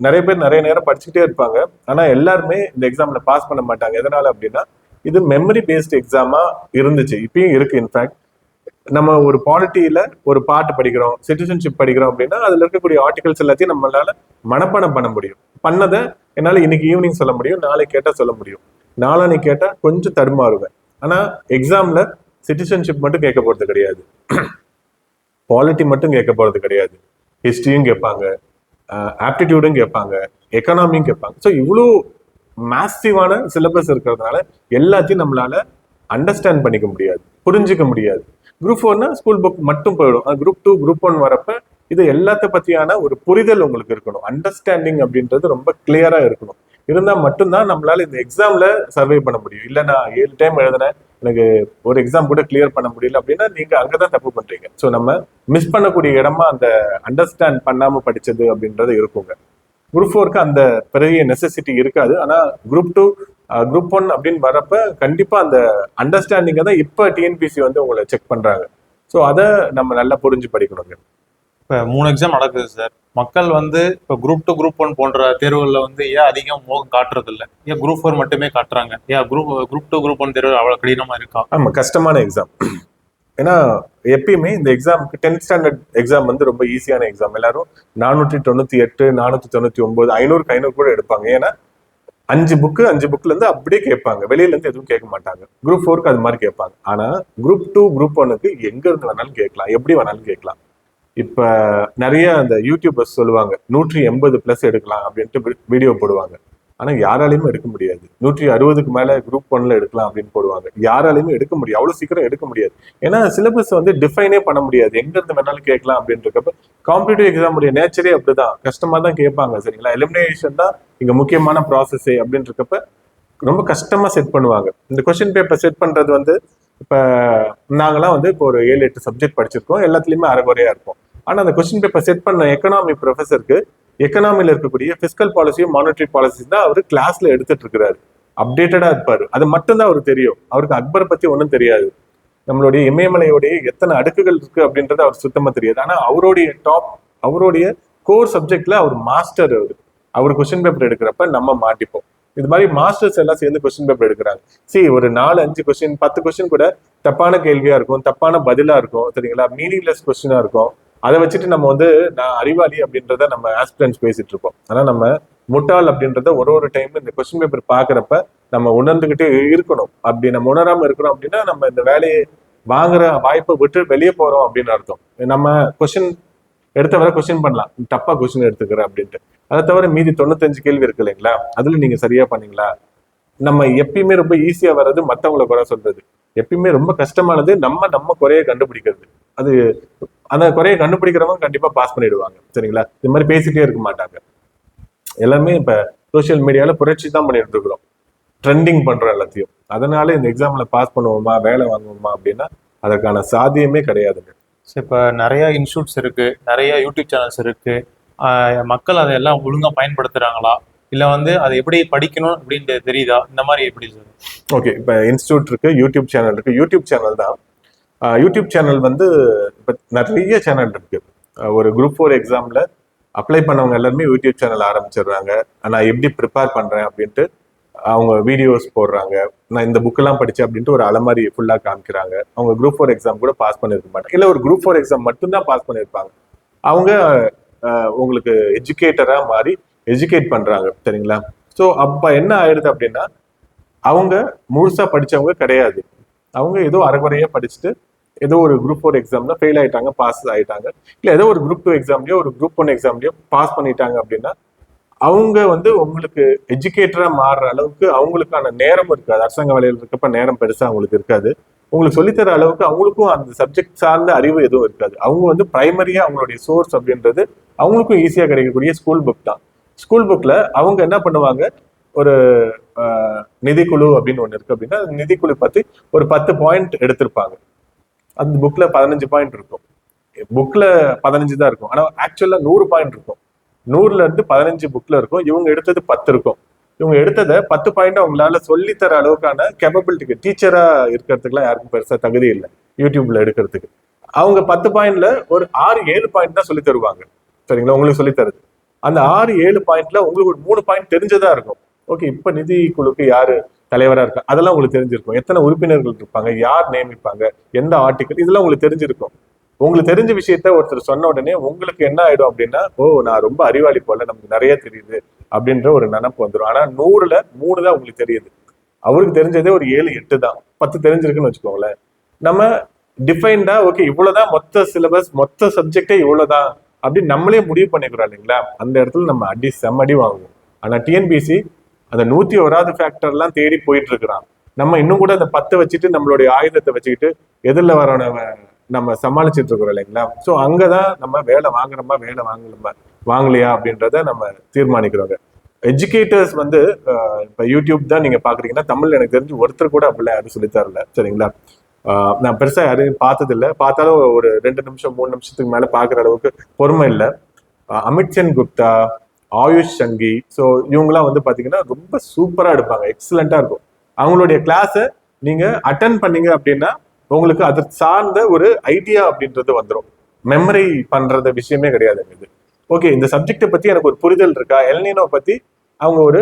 நிறைய பேர் நிறைய நேரம் படிச்சுக்கிட்டே இருப்பாங்க, ஆனா எல்லாருமே இந்த எக்ஸாம்ல பாஸ் பண்ண மாட்டாங்க. எதனால அப்படின்னா, இது மெமரி பேஸ்ட் எக்ஸாமா இருந்துச்சு, இப்பயும் இருக்கு. இன்ஃபேக்ட் நம்ம ஒரு பாலிட்டியில ஒரு பாட்டு படிக்கிறோம், சிட்டிசன்ஷிப் படிக்கிறோம் அப்படின்னா அதுல இருக்கக்கூடிய ஆர்டிகல்ஸ் எல்லாத்தையும் நம்மளால மனப்பாடம் பண்ண முடியும். பண்ணதை என்னால இன்னைக்கு ஈவினிங் சொல்ல முடியும், நாளைக்கு கேட்டா சொல்ல முடியும், நாளானைக்கு கேட்டா கொஞ்சம் தடுமாறுவேன். ஆனா எக்ஸாம்ல சிட்டிசன்ஷிப் மட்டும் கேட்க போறது கிடையாது, பாலிட்டி மட்டும் கேட்க போறது கிடையாது, ஹிஸ்டரியும் கேட்பாங்க, ஆப்டிடியூடும் கேட்பாங்க, எக்கனாமியும் கேட்பாங்க. ஸோ இவ்வளோ மேசிவான சிலபஸ் இருக்கிறதுனால எல்லாத்தையும் நம்மளால அண்டர்ஸ்டாண்ட் பண்ணிக்க முடியாது, புரிஞ்சுக்க முடியாது. குரூப் 4னா ஸ்கூல் புக் மட்டும் போயிடும். குரூப் 2, குரூப் 1 வரப்ப இது எல்லாத்த பத்தியான ஒரு புரிதல் உங்களுக்கு இருக்கணும். அண்டர்ஸ்டாண்டிங் அப்படின்றது ரொம்ப கிளியரா இருக்கணும். இருந்தா மட்டும்தான் நம்மளால இந்த எக்ஸாம்ல சர்வே பண்ண முடியும். இல்ல நான் 7 டைம் எழுதினேன், எனக்கு ஒரு எக்ஸாம் கூட கிளியர் பண்ண முடியல அப்படின்னா நீங்க அங்கதான் தப்பு பண்றீங்க. ஸோ நம்ம மிஸ் பண்ணக்கூடிய இடமா அந்த அண்டர்ஸ்டாண்ட் பண்ணாம படிச்சது அப்படின்றது இருக்குங்க. குரூப் 4க்கு அந்த பெரிய நெசசிட்டி இருக்காது. ஆனா குரூப் 2, குரூப் 1 அப்படின்னு வரப்ப கண்டிப்பா அந்த அண்டர்ஸ்டாண்டிங்கை தான் இப்ப டிஎன்பிசி வந்து உங்களை செக் பண்றாங்க. ஸோ அதை நம்ம நல்லா புரிஞ்சு படிக்கணுங்க. இப்போ 3 எக்ஸாம் நடக்குது சார். மக்கள் வந்து இப்போ குரூப் 2, குரூப் 1 போன்ற தேர்வுகளில் வந்து ஏன் அதிகம் மோகம் காட்டுறது இல்லை? ஏன் குரூப் 4 மட்டுமே காட்டுறாங்க? ஏன் குரூப் 2, குரூப் 1 தேர்வு அவ்வளோ கடினமா இருக்கா? ஆமா, கஷ்டமான எக்ஸாம். ஏன்னா எப்பயுமே இந்த எக்ஸாமுக்கு 10th ஸ்டாண்டர்ட் எக்ஸாம் வந்து ரொம்ப ஈஸியான எக்ஸாம். எல்லாரும் 498, 499, 500க்கு 500 கூட எடுப்பாங்க. ஏன்னா 5 புக்ல இருந்து அப்படியே கேட்பாங்க, வெளியில இருந்து எதுவும் கேட்க மாட்டாங்க. குரூப் 4க்கு அது மாதிரி கேட்பாங்க. ஆனா குரூப் 2, குரூப் 1க்கு எங்க இருந்து வேணாலும் கேட்கலாம், எப்படி வேணாலும் கேட்கலாம். இப்ப நிறைய அந்த யூடியூபர்ஸ் சொல்லுவாங்க 180+ எடுக்கலாம் அப்படின்ட்டு வீடியோ போடுவாங்க. ஆனா யாராலையுமே எடுக்க முடியாது. 160க்கு மேல குரூப் 1ல எடுக்கலாம் அப்படின்னு போடுவாங்க. யாராலையுமே எடுக்க முடியாது, அவ்வளவு சீக்கிரம் எடுக்க முடியாது. ஏன்னா சிலபஸ் வந்து டிஃபைனே பண்ண முடியாது, எங்க இருந்து வேணாலும் கேட்கலாம் அப்படின்றப்ப காம்படிட்டிவ் எக்ஸாம் உடைய நேச்சரே அப்படிதான், கஷ்டமா தான் கேட்பாங்க. சரிங்களா? எலிமினேஷன் தான் இங்க முக்கியமான ப்ராசஸே அப்படின்றப்ப ரொம்ப கஷ்டமா செட் பண்ணுவாங்க. இந்த கொஸ்டின் பேப்பர் செட் பண்றது வந்து இப்ப நாங்கெல்லாம் வந்து இப்போ ஒரு 7-8 சப்ஜெக்ட் படிச்சிருக்கோம், எல்லாத்துலயுமே அரைகுறையா இருப்போம். ஆனா அந்த கொஸ்டின் பேப்பர் செட் பண்ண எக்கனாமி ப்ரொஃபஸருக்கு எக்கனாமில இருக்கக்கூடிய பிஸ்கல் பாலிசியும் மானிட்டரி பாலிசி தான் அவரு கிளாஸ்ல எடுத்துட்டு இருக்கிறாரு. அப்டேட்டடா இருப்பாரு, அது மட்டும்தான் அவருக்கு தெரியும். அவருக்கு அக்பரை பத்தி ஒன்றும் தெரியாது, நம்மளுடைய இமயமலையோடைய எத்தனை அடுக்குகள் இருக்கு அப்படின்றது அவர் சுத்தமா தெரியாது. ஆனா அவருடைய கோர் சப்ஜெக்ட்ல அவர் மாஸ்டர். அவர் கொஸ்டின் பேப்பர் எடுக்கிறப்ப நம்ம மாட்டிப்போம். இது மாதிரி மாஸ்டர்ஸ் எல்லாம் சேர்ந்து கொஸ்டின் பேப்பர் எடுக்கிறாங்க. ஒரு 4-5 கொஸ்டின் 10 கொஸ்டின் கூட தப்பான கேள்வியா இருக்கும், தப்பான பதிலா இருக்கும், சரிங்களா? மீனிங்லெஸ் கொஸ்டினா இருக்கும். அதை வச்சுட்டு நம்ம வந்து நான் அறிவாளி அப்படின்றத நம்ம ஆஸ்பிரன்ஸ் பேசிட்டு இருக்கோம். ஆனா நம்ம முட்டாள் அப்படின்றத ஒரு டைம் இந்த கொஸ்டின் பேப்பர் பாக்குறப்ப நம்ம உணர்ந்துகிட்டே இருக்கணும். அப்படி நம்ம உணராம இருக்கிறோம் அப்படின்னா நம்ம இந்த வேலையை வாங்குற வாய்ப்பை விட்டு வெளியே போறோம் அப்படின்னு அர்த்தம். நம்ம கொஸ்டின் எடுத்த வர கொஸ்டின் பண்ணலாம், தப்பா கொஸ்டின் எடுத்துக்கிறேன் அப்படின்ட்டு. அதை தவிர மீதி 95 கேள்வி இருக்கு இல்லைங்களா, அதுல நீங்க சரியா பண்ணீங்களா. நம்ம எப்பயுமே ரொம்ப ஈஸியா வர்றது மத்தவங்களை குறை சொல்றது, எப்பயுமே ரொம்ப கஷ்டமானது நம்ம குறைய கண்டுபிடிக்கிறது. அது அந்த குறைய கண்டுபிடிக்கிறவங்க கண்டிப்பா பாஸ் பண்ணிடுவாங்க. சரிங்களா, இது மாதிரி பேசிட்டே இருக்க மாட்டாங்க. எல்லாமே இப்ப சோசியல் மீடியால புரட்சி தான் பண்ணிட்டு இருக்கிறோம், ட்ரெண்டிங் பண்றோம் எல்லாத்தையும். அதனால இந்த எக்ஸாம்ல பாஸ் பண்ணுவோமா வேலை வாங்குவோமா அப்படின்னா அதற்கான சாத்தியமே கிடையாதுங்க. இப்போ நிறைய இன்ஸ்டியூட்ஸ் இருக்கு, நிறைய யூடியூப் சேனல்ஸ் இருக்கு. மக்கள் அதையெல்லாம் ஒழுங்கா பயன்படுத்துறாங்களா, இல்ல வந்து அதை எப்படி படிக்கணும் அப்படின்ட்டு தெரியுதா, இந்த மாதிரி எப்படி சார்? ஓகே, இப்போ இன்ஸ்டியூட் இருக்கு, யூடியூப் சேனல் இருக்கு. யூடியூப் சேனல் தான், யூடியூப் சேனல் வந்து இப்போ நிறைய சேனல் இருக்கு. ஒரு குரூப் 4 எக்ஸாம்ல அப்ளை பண்ணவங்க எல்லாருமே யூடியூப் சேனல் ஆரம்பிச்சிடுறாங்க. நான் எப்படி ப்ரிப்பேர் பண்றேன் அப்படின்ட்டு அவங்க வீடியோஸ் போடுறாங்க. நான் இந்த புக்கெல்லாம் படிச்சேன் அப்படின்ட்டு ஒரு அலமாரி ஃபுல்லா காமிக்கிறாங்க. அவங்க குரூப் 4 எக்ஸாம் கூட பாஸ் பண்ணிருக்க மாட்டாங்க, இல்லை ஒரு குரூப் 4 எக்ஸாம் மட்டும்தான் பாஸ் பண்ணியிருப்பாங்க. அவங்க உங்களுக்கு எஜுகேட்டரா மாறி எஜுகேட் பண்றாங்க. சரிங்களா, ஸோ அப்ப என்ன ஆயிடுது அப்படின்னா அவங்க முழுசா படிச்சவங்க கிடையாது. அவங்க ஏதோ அரைகுறையா படிச்சுட்டு ஏதோ ஒரு குரூப் 4 எக்ஸாம்ல ஃபெயில் ஆயிட்டாங்க, பாஸ் ஆயிட்டாங்க, இல்லை ஏதோ ஒரு குரூப் 2 எக்ஸாம்லயோ ஒரு குரூப் 1 எக்ஸாம்லயோ பாஸ் பண்ணிட்டாங்க அப்படின்னா அவங்க வந்து உங்களுக்கு எஜுகேட்டரா மாறுற அளவுக்கு அவங்களுக்கான நேரம் இருக்காது. அரசாங்க வேலையில் இருக்கப்ப நேரம் பெருசா அவங்களுக்கு இருக்காது. உங்களுக்கு சொல்லித்தர அளவுக்கு அவங்களுக்கும் அந்த சப்ஜெக்ட் சார்ந்த அறிவு எதுவும் இருக்காது. அவங்க வந்து பிரைமரியா அவங்களுடைய சோர்ஸ் அப்படின்றது அவங்களுக்கும் ஈஸியா கிடைக்கக்கூடிய ஸ்கூல் புக் தான். ஸ்கூல் புக்ல அவங்க என்ன பண்ணுவாங்க, ஒரு நிதிக்குழு அப்படின்னு ஒண்ணு இருக்கு அப்படின்னா நிதிக்குழு பத்தி ஒரு 10 பாயிண்ட் எடுத்திருப்பாங்க. அந்த புக்ல 15 பாயிண்ட் இருக்கும். புக்ல 15 தான் இருக்கும், ஆனா ஆக்சுவலா 100 பாயிண்ட் இருக்கும். 100ல இருந்து 15 புக்ல இருக்கும், இவங்க எடுத்தது 10 இருக்கும். இவங்க எடுத்ததை 10 பாயிண்ட் அவங்களால சொல்லித்தர அளவுக்கான கேப்பபிலிட்டிக்கு, டீச்சரா இருக்கிறதுக்குலாம் யாருக்கும் பெருசா தகுதி இல்லை யூடியூப்ல எடுக்கிறதுக்கு. அவங்க 10 பாயிண்ட்ல ஒரு 6-7 பாயிண்ட் தான் சொல்லி தருவாங்க. சரிங்களா, உங்களுக்கு சொல்லி தருது. அந்த 6-7 பாயிண்ட்ல உங்களுக்கு ஒரு 3 பாயிண்ட் தெரிஞ்சதா இருக்கும். ஓகே, இப்ப நிதி குழுக்கு யாரு தலைவரா இருக்கா அதெல்லாம் உங்களுக்கு தெரிஞ்சிருக்கும். எத்தனை உறுப்பினர்கள் இருப்பாங்க, யார் நியமிப்பாங்க, எந்த ஆர்டிக்கல், இதெல்லாம் உங்களுக்கு தெரிஞ்சிருக்கும். உங்களுக்கு தெரிஞ்ச விஷயத்த ஒருத்தர் சொன்ன உடனே உங்களுக்கு என்ன ஆயிடும் அப்படின்னா, ஓ நான் ரொம்ப அறிவாளி போல, நமக்கு நிறைய தெரியுது அப்படின்ற ஒரு நினைப்பு வந்துடும். ஆனா 100ல 3 தான் உங்களுக்கு தெரியுது. அவருக்கு தெரிஞ்சதே ஒரு 7-8 தான், 10 தெரிஞ்சிருக்குன்னு வச்சுக்கோங்களேன். நம்ம டிஃபைன்டா ஓகே இவ்வளவுதான் மொத்த சிலபஸ், மொத்த சப்ஜெக்டே இவ்வளவுதான் அப்படின்னு நம்மளே முடிவு பண்ணிக்கிறோம் இல்லைங்களா, அந்த இடத்துல நம்ம செம்மடி வாங்குவோம். ஆனா டிஎன்பிசி அந்த 101வது ஃபேக்டர்லாம் தேடி போயிட்டு இருக்கிறான். நம்ம இன்னும் கூட அந்த 10 வச்சுட்டு நம்மளுடைய ஆயுதத்தை வச்சுக்கிட்டு எதிரில் வரவன நம்ம சமாளிச்சுட்டு இருக்கிறோம் இல்லைங்களா. ஸோ அங்கதான் நம்ம வேலை வாங்குறோமா வேலை வாங்கலையா அப்படின்றத நம்ம தீர்மானிக்கிறோங்க. எஜுகேட்டர்ஸ் வந்து இப்ப யூடியூப் தான் நீங்க பாக்குறீங்கன்னா தமிழ்ல எனக்கு தெரிஞ்சு ஒருத்தர் கூட அப்படிலாம் யாரும் சொல்லித்தரல. சரிங்களா, நான் பெருசா யாரையும் பார்த்தது இல்லை, பார்த்தாலும் ஒரு 2 நிமிஷம் 3 நிமிஷத்துக்கு மேல பாக்குற அளவுக்கு பொறுமை இல்லை. அமித் சென் குப்தா, ஆயுஷ் சங்கி, ஸோ இவங்கெல்லாம் வந்து பாத்தீங்கன்னா ரொம்ப சூப்பரா எடுப்பாங்க, எக்ஸலண்டா இருக்கும். அவங்களுடைய கிளாஸை நீங்க அட்டன் பண்ணீங்க அப்படின்னா உங்களுக்கு அது சார்ந்த ஒரு ஐடியா அப்படின்றது வந்துடும். மெமரி பண்றது விஷயமே கிடையாது இது. ஓகே, இந்த சப்ஜெக்டை பத்தி எனக்கு ஒரு புரிதல் இருக்கா, எல்னினோ பத்தி அவங்க ஒரு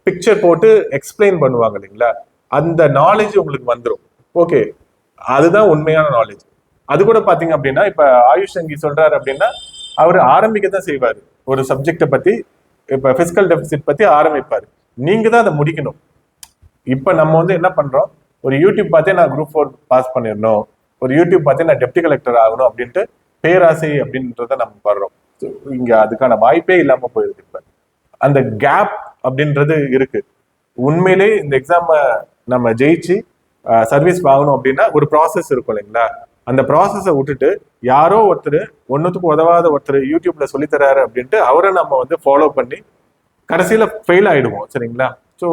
பிக்சர் போட்டு எக்ஸ்பிளைன் பண்ணுவாங்க இல்லைங்களா, அந்த நாலேஜ் உங்களுக்கு வந்துடும். ஓகே, அதுதான் உண்மையான நாலேஜ். அது கூட பாத்தீங்க அப்படின்னா இப்ப ஆயுஷ் சங்கி சொல்றாரு அப்படின்னா அவர் ஆரம்பிக்கத்தான் செய்வாரு ஒரு சப்ஜெக்டை பத்தி. இப்ப பிசிக்கல் டெபிசிட் பத்தி ஆரம்பிப்பாரு, நீங்க தான் அதை முடிக்கணும். இப்ப நம்ம வந்து என்ன பண்றோம், ஒரு யூடியூப் பார்த்தே நான் குரூப் 4 பாஸ் பண்ணிடணும், ஒரு யூடியூப் பார்த்தே நான் டெப்டி கலெக்டர் ஆகணும் அப்படின்ட்டு பேராசை அப்படின்றத நம்ம படுறோம். இங்க அதுக்கான வாய்ப்பே இல்லாம போயிருக்கு. இப்ப அந்த கேப் அப்படின்றது இருக்கு. உண்மையிலே இந்த எக்ஸாம நம்ம ஜெயிச்சு சர்வீஸ் வாங்கணும் அப்படின்னா ஒரு ப்ராசஸ் இருக்கும் இல்லைங்களா, அந்த ப்ராசஸை விட்டுட்டு யாரோ ஒருத்தர் ஒன்னுத்துக்கும் உதவாத ஒருத்தர் யூடியூப்ல சொல்லித்தராரு அப்படின்ட்டு அவரை நம்ம வந்து ஃபாலோ பண்ணி கடைசியில ஃபெயில் ஆயிடுவோம். சரிங்களா, ஸோ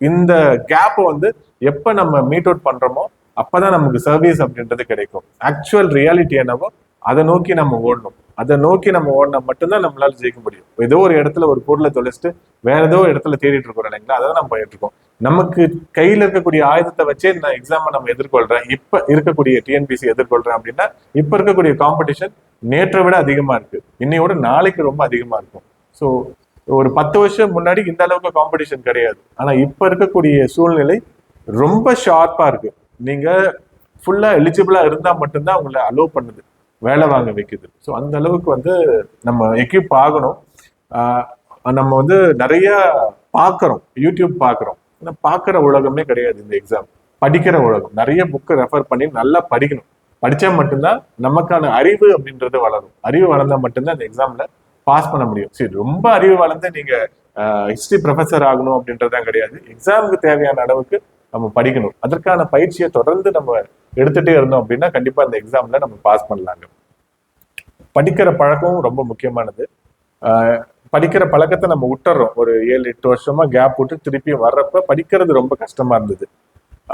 இந்த கேப்பை வந்து எப்ப நம்ம மீட் அவுட் பண்றோமோ அப்பதான் நமக்கு சர்வீஸ் அப்படின்றது கிடைக்கும். ஆக்சுவல் ரியாலிட்டி என்னவோ அதை நோக்கி நம்ம ஓடணும். அதை நோக்கி நம்ம ஓடினா மட்டும்தான் நம்மளால ஜெயிக்க முடியும். ஏதோ ஒரு இடத்துல ஒரு பொருளை தொலைச்சிட்டு வேற ஏதோ இடத்துல தேடிட்டு இருக்கிறோம் இல்லைங்களா, அதை நம்ம போயிட்டு இருக்கோம். நமக்கு கையில இருக்கக்கூடிய ஆயுதத்தை வச்சே நான் எக்ஸாமை நம்ம எதிர்கொள்றேன், இப்ப இருக்கக்கூடிய டிஎன்பிசி எதிர்கொள்றேன் அப்படின்னா இப்ப இருக்கக்கூடிய காம்படிஷன் நேற்றை விட அதிகமா இருக்கு, இன்னையோட நாளைக்கு ரொம்ப அதிகமா இருக்கும். ஸோ ஒரு 10 வருஷம் முன்னாடி இந்த அளவுக்கு காம்படிஷன் கிடையாது. ஆனா இப்ப இருக்கக்கூடிய சூழ்நிலை ரொம்ப ஷார்ப்பா இருக்கு. நீங்க ஃபுல்லா எலிஜிபிளா இருந்தா மட்டும்தான் உங்களை அலோவ் பண்ணுது. வேலை வாங்க வைக்குது. ஸோ அந்த அளவுக்கு வந்து நம்ம எக்யூப் ஆகணும். நம்ம வந்து நிறைய பார்க்குறோம், யூடியூப் பார்க்குறோம். ஆனால் பார்க்குற உலகமே கிடையாது இந்த எக்ஸாம். படிக்கிற உலகம். நிறைய புக்கு ரெஃபர் பண்ணி நல்லா படிக்கணும். படித்தா மட்டும்தான் நமக்கான அறிவு அப்படின்றது வளரும். அறிவு வளர்ந்தால் மட்டும்தான் இந்த எக்ஸாம்ல பாஸ் பண்ண முடியும். சரி, ரொம்ப அறிவு வளர்ந்து நீங்க ஹிஸ்டரி ப்ரொஃபஸர் ஆகணும் அப்படின்றதான் கிடையாது. எக்ஸாமுக்கு தேவையான அளவுக்கு நம்ம படிக்கணும். அதற்கான பயிற்சியை தொடர்ந்து நம்ம எடுத்துட்டே இருந்தோம் அப்படின்னா கண்டிப்பா அந்த எக்ஸாம்ல நம்ம பாஸ் பண்ணலாங்க. படிக்கிற பழக்கமும் ரொம்ப முக்கியமானது. படிக்கிற பழக்கத்தை நம்ம விட்டுறோம். ஒரு 7-8 வருஷமா கேப் விட்டு திருப்பியும் வர்றப்ப படிக்கிறது ரொம்ப கஷ்டமா இருந்தது.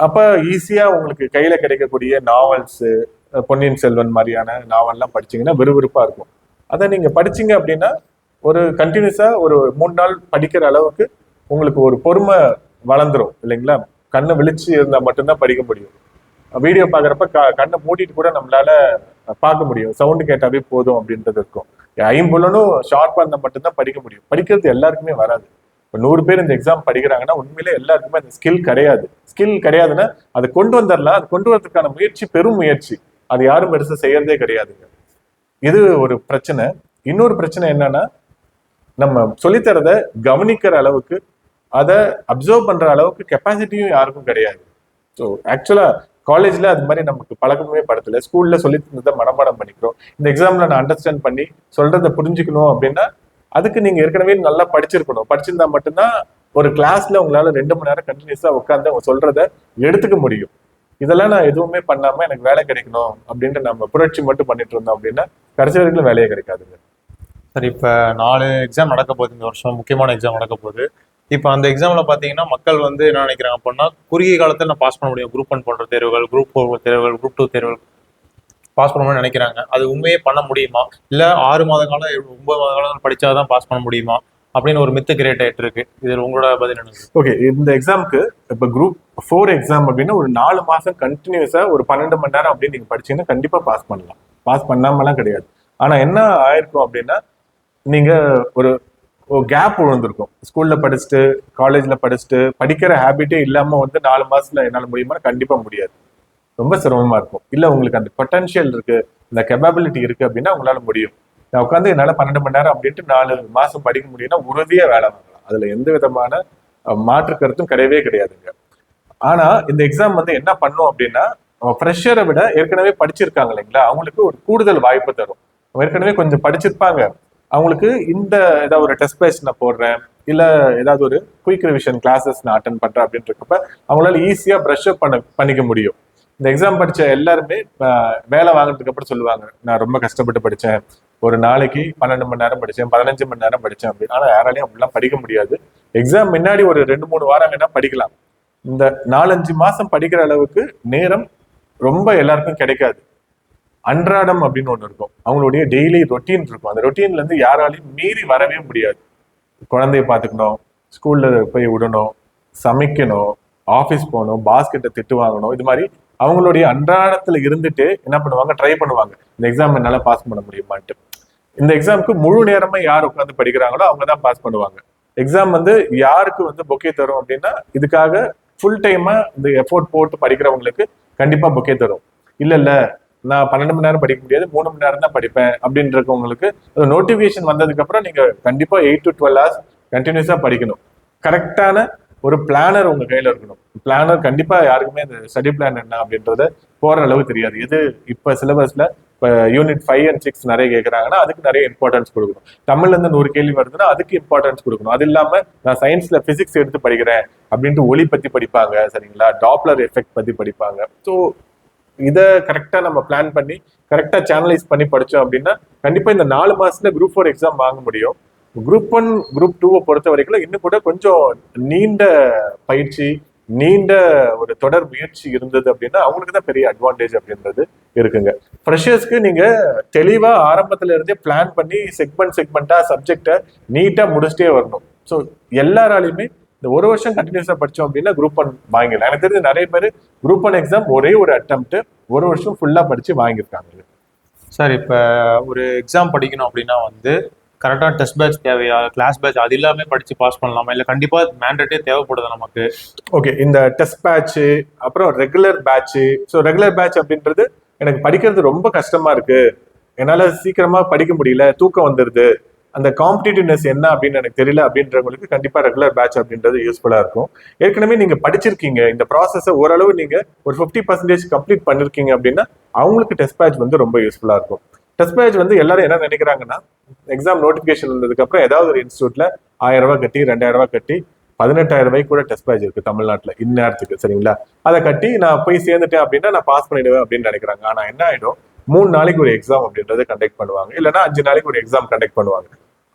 அப்ப ஈஸியா உங்களுக்கு கையில கிடைக்கக்கூடிய நாவல்ஸ், பொன்னியின் செல்வன் மாதிரியான நாவல்லாம் படிச்சீங்கன்னா விறுவிறுப்பா இருக்கும். அதை நீங்க படிச்சீங்க அப்படின்னா ஒரு கண்டினியூஸா ஒரு 3 நாள் படிக்கிற அளவுக்கு உங்களுக்கு ஒரு பொறுமை வளர்ந்துரும் இல்லைங்களா? கண்ணை விழிச்சு இருந்தா மட்டும்தான் படிக்க முடியும். வீடியோ பாக்குறப்ப கண்ணை மூடிட்டு கூட நம்மளால பார்க்க முடியும். சவுண்டு கேட்டாவே போதும் அப்படின்றது இருக்கும். ஐம்புலனும் ஷார்ப்பா இருந்தா மட்டும்தான் படிக்க முடியும். படிக்கிறது எல்லாருக்குமே வராது. இப்போ 100 பேர் இந்த எக்ஸாம் படிக்கிறாங்கன்னா உண்மையிலே எல்லாருக்குமே அந்த ஸ்கில் கிடையாது. ஸ்கில் கிடையாதுன்னா அதை கொண்டு வந்துடலாம். அது கொண்டு வரதுக்கான முயற்சி பெரும் முயற்சி. அது யாரும் பெருசா செய்யறதே கிடையாதுங்க. இது ஒரு பிரச்சனை. இன்னொரு பிரச்சனை என்னன்னா, நம்ம சொல்லித்தரத கவனிக்கிற அளவுக்கு, அதை அப்சர்வ் பண்ற அளவுக்கு கெப்பாசிட்டியும் யாருக்கும் கிடையாது. ஸோ ஆக்சுவலா காலேஜ்ல அது மாதிரி நமக்கு பழக்கமே படுத்தல. ஸ்கூல்ல சொல்லி தந்ததை மனப்பாடம் பண்ணிக்கிறோம். இந்த எக்ஸாம்ல நான் அண்டர்ஸ்டாண்ட் பண்ணி சொல்றதை புரிஞ்சுக்கணும் அப்படின்னா அதுக்கு நீங்க ஏற்கனவே நல்லா படிச்சிருக்கணும். படிச்சிருந்தா மட்டும்தான் ஒரு கிளாஸ்ல உங்களால 2 மணி நேரம் கண்டினியூஸா உட்காந்து அவங்க சொல்றதை எடுத்துக்க முடியும். இதெல்லாம் நான் எதுவுமே பண்ணாம எனக்கு வேலை கிடைக்கணும் அப்படின்ட்டு நம்ம புரட்சி மட்டும் பண்ணிட்டு இருந்தோம் அப்படின்னா கடைசி வரைக்கும் வேலையே கிடைக்காதுங்க. சரி, இப்போ 4 எக்ஸாம் நடக்க போகுது இந்த வருஷம், முக்கியமான எக்ஸாம் நடக்க போகுது. இப்போ அந்த எக்ஸாம்ல பார்த்தீங்கன்னா மக்கள் வந்து என்ன நினைக்கிறாங்க அப்படின்னா, குறுகிய காலத்தில் நான் பாஸ் பண்ண முடியும். குரூப் 1 போன்ற தேர்வுகள், குரூப் 4 தேர்வுகள், குரூப் 2 தேர்வுகள் பாஸ் பண்ணணும்னு நினைக்கிறாங்க. அது உண்மையே பண்ண முடியுமா? இல்லை 6 மாத காலம் 9 மாத காலம் படிச்சாதான் பாஸ் பண்ண முடியுமா அப்படின்னு ஒரு மித்து கிரியேட் ஆயிட்டு இருக்கு. இதில் உங்களோட பதில் என்ன? ஓகே, இந்த எக்ஸாமுக்கு இப்போ குரூப் 4 எக்ஸாம் அப்படின்னா ஒரு 4 மாசம் கண்டினியூஸா ஒரு 12 மணி நேரம் அப்படின்னு நீங்க படிச்சீங்கன்னா கண்டிப்பா பாஸ் பண்ணலாம். பாஸ் பண்ணாமலாம் கிடையாது. ஆனா என்ன ஆயிருக்கும் அப்படின்னா, நீங்க ஒரு கேப் விழுந்திருக்கும். ஸ்கூல்ல படிச்சுட்டு காலேஜ்ல படிச்சுட்டு படிக்கிற ஹேபிட்டே இல்லாம வந்து 4 மாசத்துல என்னால முடியுமா? கண்டிப்பா முடியாது. ரொம்ப சிரமமா இருக்கும். இல்ல உங்களுக்கு அந்த பொட்டன்ஷியல் இருக்கு, இந்த கெப்பாபிலிட்டி இருக்கு அப்படின்னா உங்களால முடியும். நான் உட்காந்து என்னால 12 மணி நேரம் அப்படின்ட்டு 4 மாசம் படிக்க முடியும்னா உறுதியா வேலை வாங்கலாம். அதுல எந்த விதமான மாற்று கருத்தும் கிடையவே கிடையாதுங்க. ஆனா இந்த எக்ஸாம் வந்து என்ன பண்ணும் அப்படின்னா, ஃப்ரெஷரை விட ஏற்கனவே படிச்சிருக்காங்க இல்லைங்களா, அவங்களுக்கு ஒரு கூடுதல் வாய்ப்பு தரும். ஏற்கனவே கொஞ்சம் படிச்சிருப்பாங்க, அவங்களுக்கு இந்த ஏதாவது ஒரு டெஸ்ட் பேட்ச் நான் போடுறேன், இல்ல ஏதாவது ஒரு குயிக் ரிவிஷன் கிளாஸஸ் நான் அட்டன் பண்றேன் அப்படின்னு இருக்கப்ப அவங்களால ஈஸியா ப்ரஷ் அப் பண்ணிக்க முடியும். இந்த எக்ஸாம் படிச்ச எல்லாருமே வேலை வாங்கினதுக்கு அப்புறம் சொல்லுவாங்க, நான் ரொம்ப கஷ்டப்பட்டு படிச்சேன், ஒரு நாளைக்கு 12 மணி நேரம் படிச்சேன், 15 மணி நேரம் படிச்சேன் அப்படின்னு. ஆனா யாராலையும் அப்படிலாம் படிக்க முடியாது. எக்ஸாம் முன்னாடி ஒரு 2-3 வாரம் வேணா படிக்கலாம். இந்த 4-5 மாசம் படிக்கிற அளவுக்கு நேரம் ரொம்ப எல்லாருக்கும் கிடைக்காது. அன்றாடம் அப்படின்னு ஒண்ணு இருக்கும், அவங்களுடைய டெய்லி ரொட்டீன் இருக்கும். அந்த ரொட்டீன்ல இருந்து யாராலையும் மீறி வரவே முடியாது. குழந்தைய பாத்துக்கணும், ஸ்கூல்ல போய் விடணும், சமைக்கணும், ஆஃபீஸ் போகணும், பாஸ் கிட்ட திட்டு வாங்கணும். இது மாதிரி அவங்களுடைய அன்றாடத்துல இருந்துட்டு என்ன பண்ணுவாங்க, ட்ரை பண்ணுவாங்க இந்த எக்ஸாம் என்னால பாஸ் பண்ண முடியுமான்ட்டு. இந்த எக்ஸாமுக்கு முழு நேரமா யார் உட்காந்து படிக்கிறாங்களோ அவங்க தான் பாஸ் பண்ணுவாங்க. எக்ஸாம் வந்து யாருக்கு வந்து பொக்கே தரும் அப்படின்னா, இதுக்காக ஃபுல் டைமா இந்த எஃபோர்ட் போட்டு படிக்கிறவங்களுக்கு கண்டிப்பா பொக்கே தரும். இல்ல நான் 12 மணி நேரம் படிக்க முடியாது, 3 மணி நேரம் தான் படிப்பேன் அப்படின்னு இருக்கவங்களுக்கு நோட்டிபிகேஷன் வந்ததுக்கு அப்புறம் நீங்க கண்டிப்பா 8 to 12 hours கண்டினியூஸா படிக்கணும். கரெக்டான ஒரு பிளானர் உங்க கையில இருக்கணும். பிளானர் கண்டிப்பா யாருக்குமே இந்த ஸ்டடி பிளான் என்ன அப்படின்றத போற அளவு தெரியாது. எது இப்ப சிலபஸ்ல இப்ப யூனிட் 5 and 6 நிறைய கேட்கறாங்கன்னா அதுக்கு நிறைய இம்பார்ட்டன்ஸ் கொடுக்கணும். தமிழ்ல இருந்து 100 கேள்வி வருதுன்னா அதுக்கு இம்பார்ட்டன்ஸ் கொடுக்கணும். அது இல்லாம நான் சயின்ஸ்ல பிசிக்ஸ் எடுத்து படிக்கிறேன் அப்படின்ட்டு ஒளி பத்தி படிப்பாங்க, சரிங்களா, டாப்லர் எஃபெக்ட் பத்தி படிப்பாங்க. ஸோ இதை கரெக்டா நம்ம பிளான் பண்ணி கரெக்டா சேனலைஸ் பண்ணி படிச்சோம் அப்படின்னா கண்டிப்பா இந்த 4 மாசத்துல குரூப் 4 எக்ஸாம் வாங்க முடியும். குரூப் 1 குரூப் 2 பொறுத்த வரைக்கும் இன்னும் கூட கொஞ்சம் நீண்ட பயிற்சி, நீண்ட ஒரு தொடர் முயற்சி இருந்தது அப்படின்னா அவங்களுக்கு தான் பெரிய அட்வான்டேஜ் அப்படின்றது இருக்குங்க. ஃப்ரெஷர்ஸ்க்கு நீங்க தெளிவா ஆரம்பத்துல இருந்தே பிளான் பண்ணி செக்மெண்டா சப்ஜெக்டை நீட்டா முடிச்சுட்டே வரணும். ஸோ எல்லாராலையுமே இந்த ஒரு வருஷம் கண்டினியூஸா படிச்சோம் அப்படின்னா குரூப் 1 வாங்கிடலாம். எனக்கு தெரிஞ்ச நிறைய பேர் குரூப் 1 எக்ஸாம் ஒரே ஒரு அட்டெம்ப்ட் ஒரு வருஷம் ஃபுல்லா படிச்சு வாங்கியிருக்காங்க. சார், இப்போ ஒரு எக்ஸாம் படிக்கணும் அப்படின்னா வந்து கரெக்டாக டெஸ்ட் பேட்ச் தேவையா, கிளாஸ் பேட்ச் அது எல்லாமே படிச்சு பாஸ் பண்ணலாமா, இல்லை கண்டிப்பா மேண்டேட்டே தேவைப்படுது நமக்கு? ஓகே, இந்த டெஸ்ட் பேட்ச் அப்புறம் regular batch. So regular batch அப்படின்றது எனக்கு படிக்கிறது ரொம்ப கஷ்டமா இருக்கு, என்னால சீக்கிரமா படிக்க முடியல, தூக்கம் வந்துருது, அந்த காம்படிட்டிவ்னஸ் என்ன அப்படின்னு எனக்கு தெரியல அப்படின்றவங்களுக்கு கண்டிப்பா ரெகுலர் பேட்ச் அப்படின்றது யூஸ்ஃபுல்லா இருக்கும். ஏற்கனவே நீங்க படிச்சிருக்கீங்க, இந்த ப்ராசஸை ஓரளவு நீங்க ஒரு 50% கம்ப்ளீட் பண்ணிருக்கீங்க அப்படின்னா அவங்களுக்கு டெஸ்ட் பேட்ச் வந்து ரொம்ப யூஸ்ஃபுல்லா இருக்கும். டெஸ்ட் பேட்ச் வந்து எல்லாரும் என்ன நினைக்கிறாங்கன்னா, எக்ஸாம் நோட்டிபிகேஷன் வந்ததுக்கு அப்புறம் ஏதாவது ஒரு இன்ஸ்டியூட்ல 1000 ரூபாய் கட்டி 2000 ரூபாய் கட்டி 18,000 ரூபாய்க்கு கூட டெஸ்ட் பேட்ச் இருக்கு தமிழ்நாட்டுல இந்நேரத்துக்கு, சரிங்களா? அதை கட்டி நான் போய் சேர்ந்துட்டேன் அப்படின்னா நான் பாஸ் பண்ணிடுவேன் அப்படின்னு நினைக்கிறாங்க. ஆனா என்ன ஆயிடும், 3 நாளைக்கு ஒரு எக்ஸாம் அப்படின்றத கண்டக்ட் பண்ணுவாங்க, இல்லைன்னா 5 நாளைக்கு ஒரு எக்ஸாம் கண்டக்ட் பண்ணுவாங்க.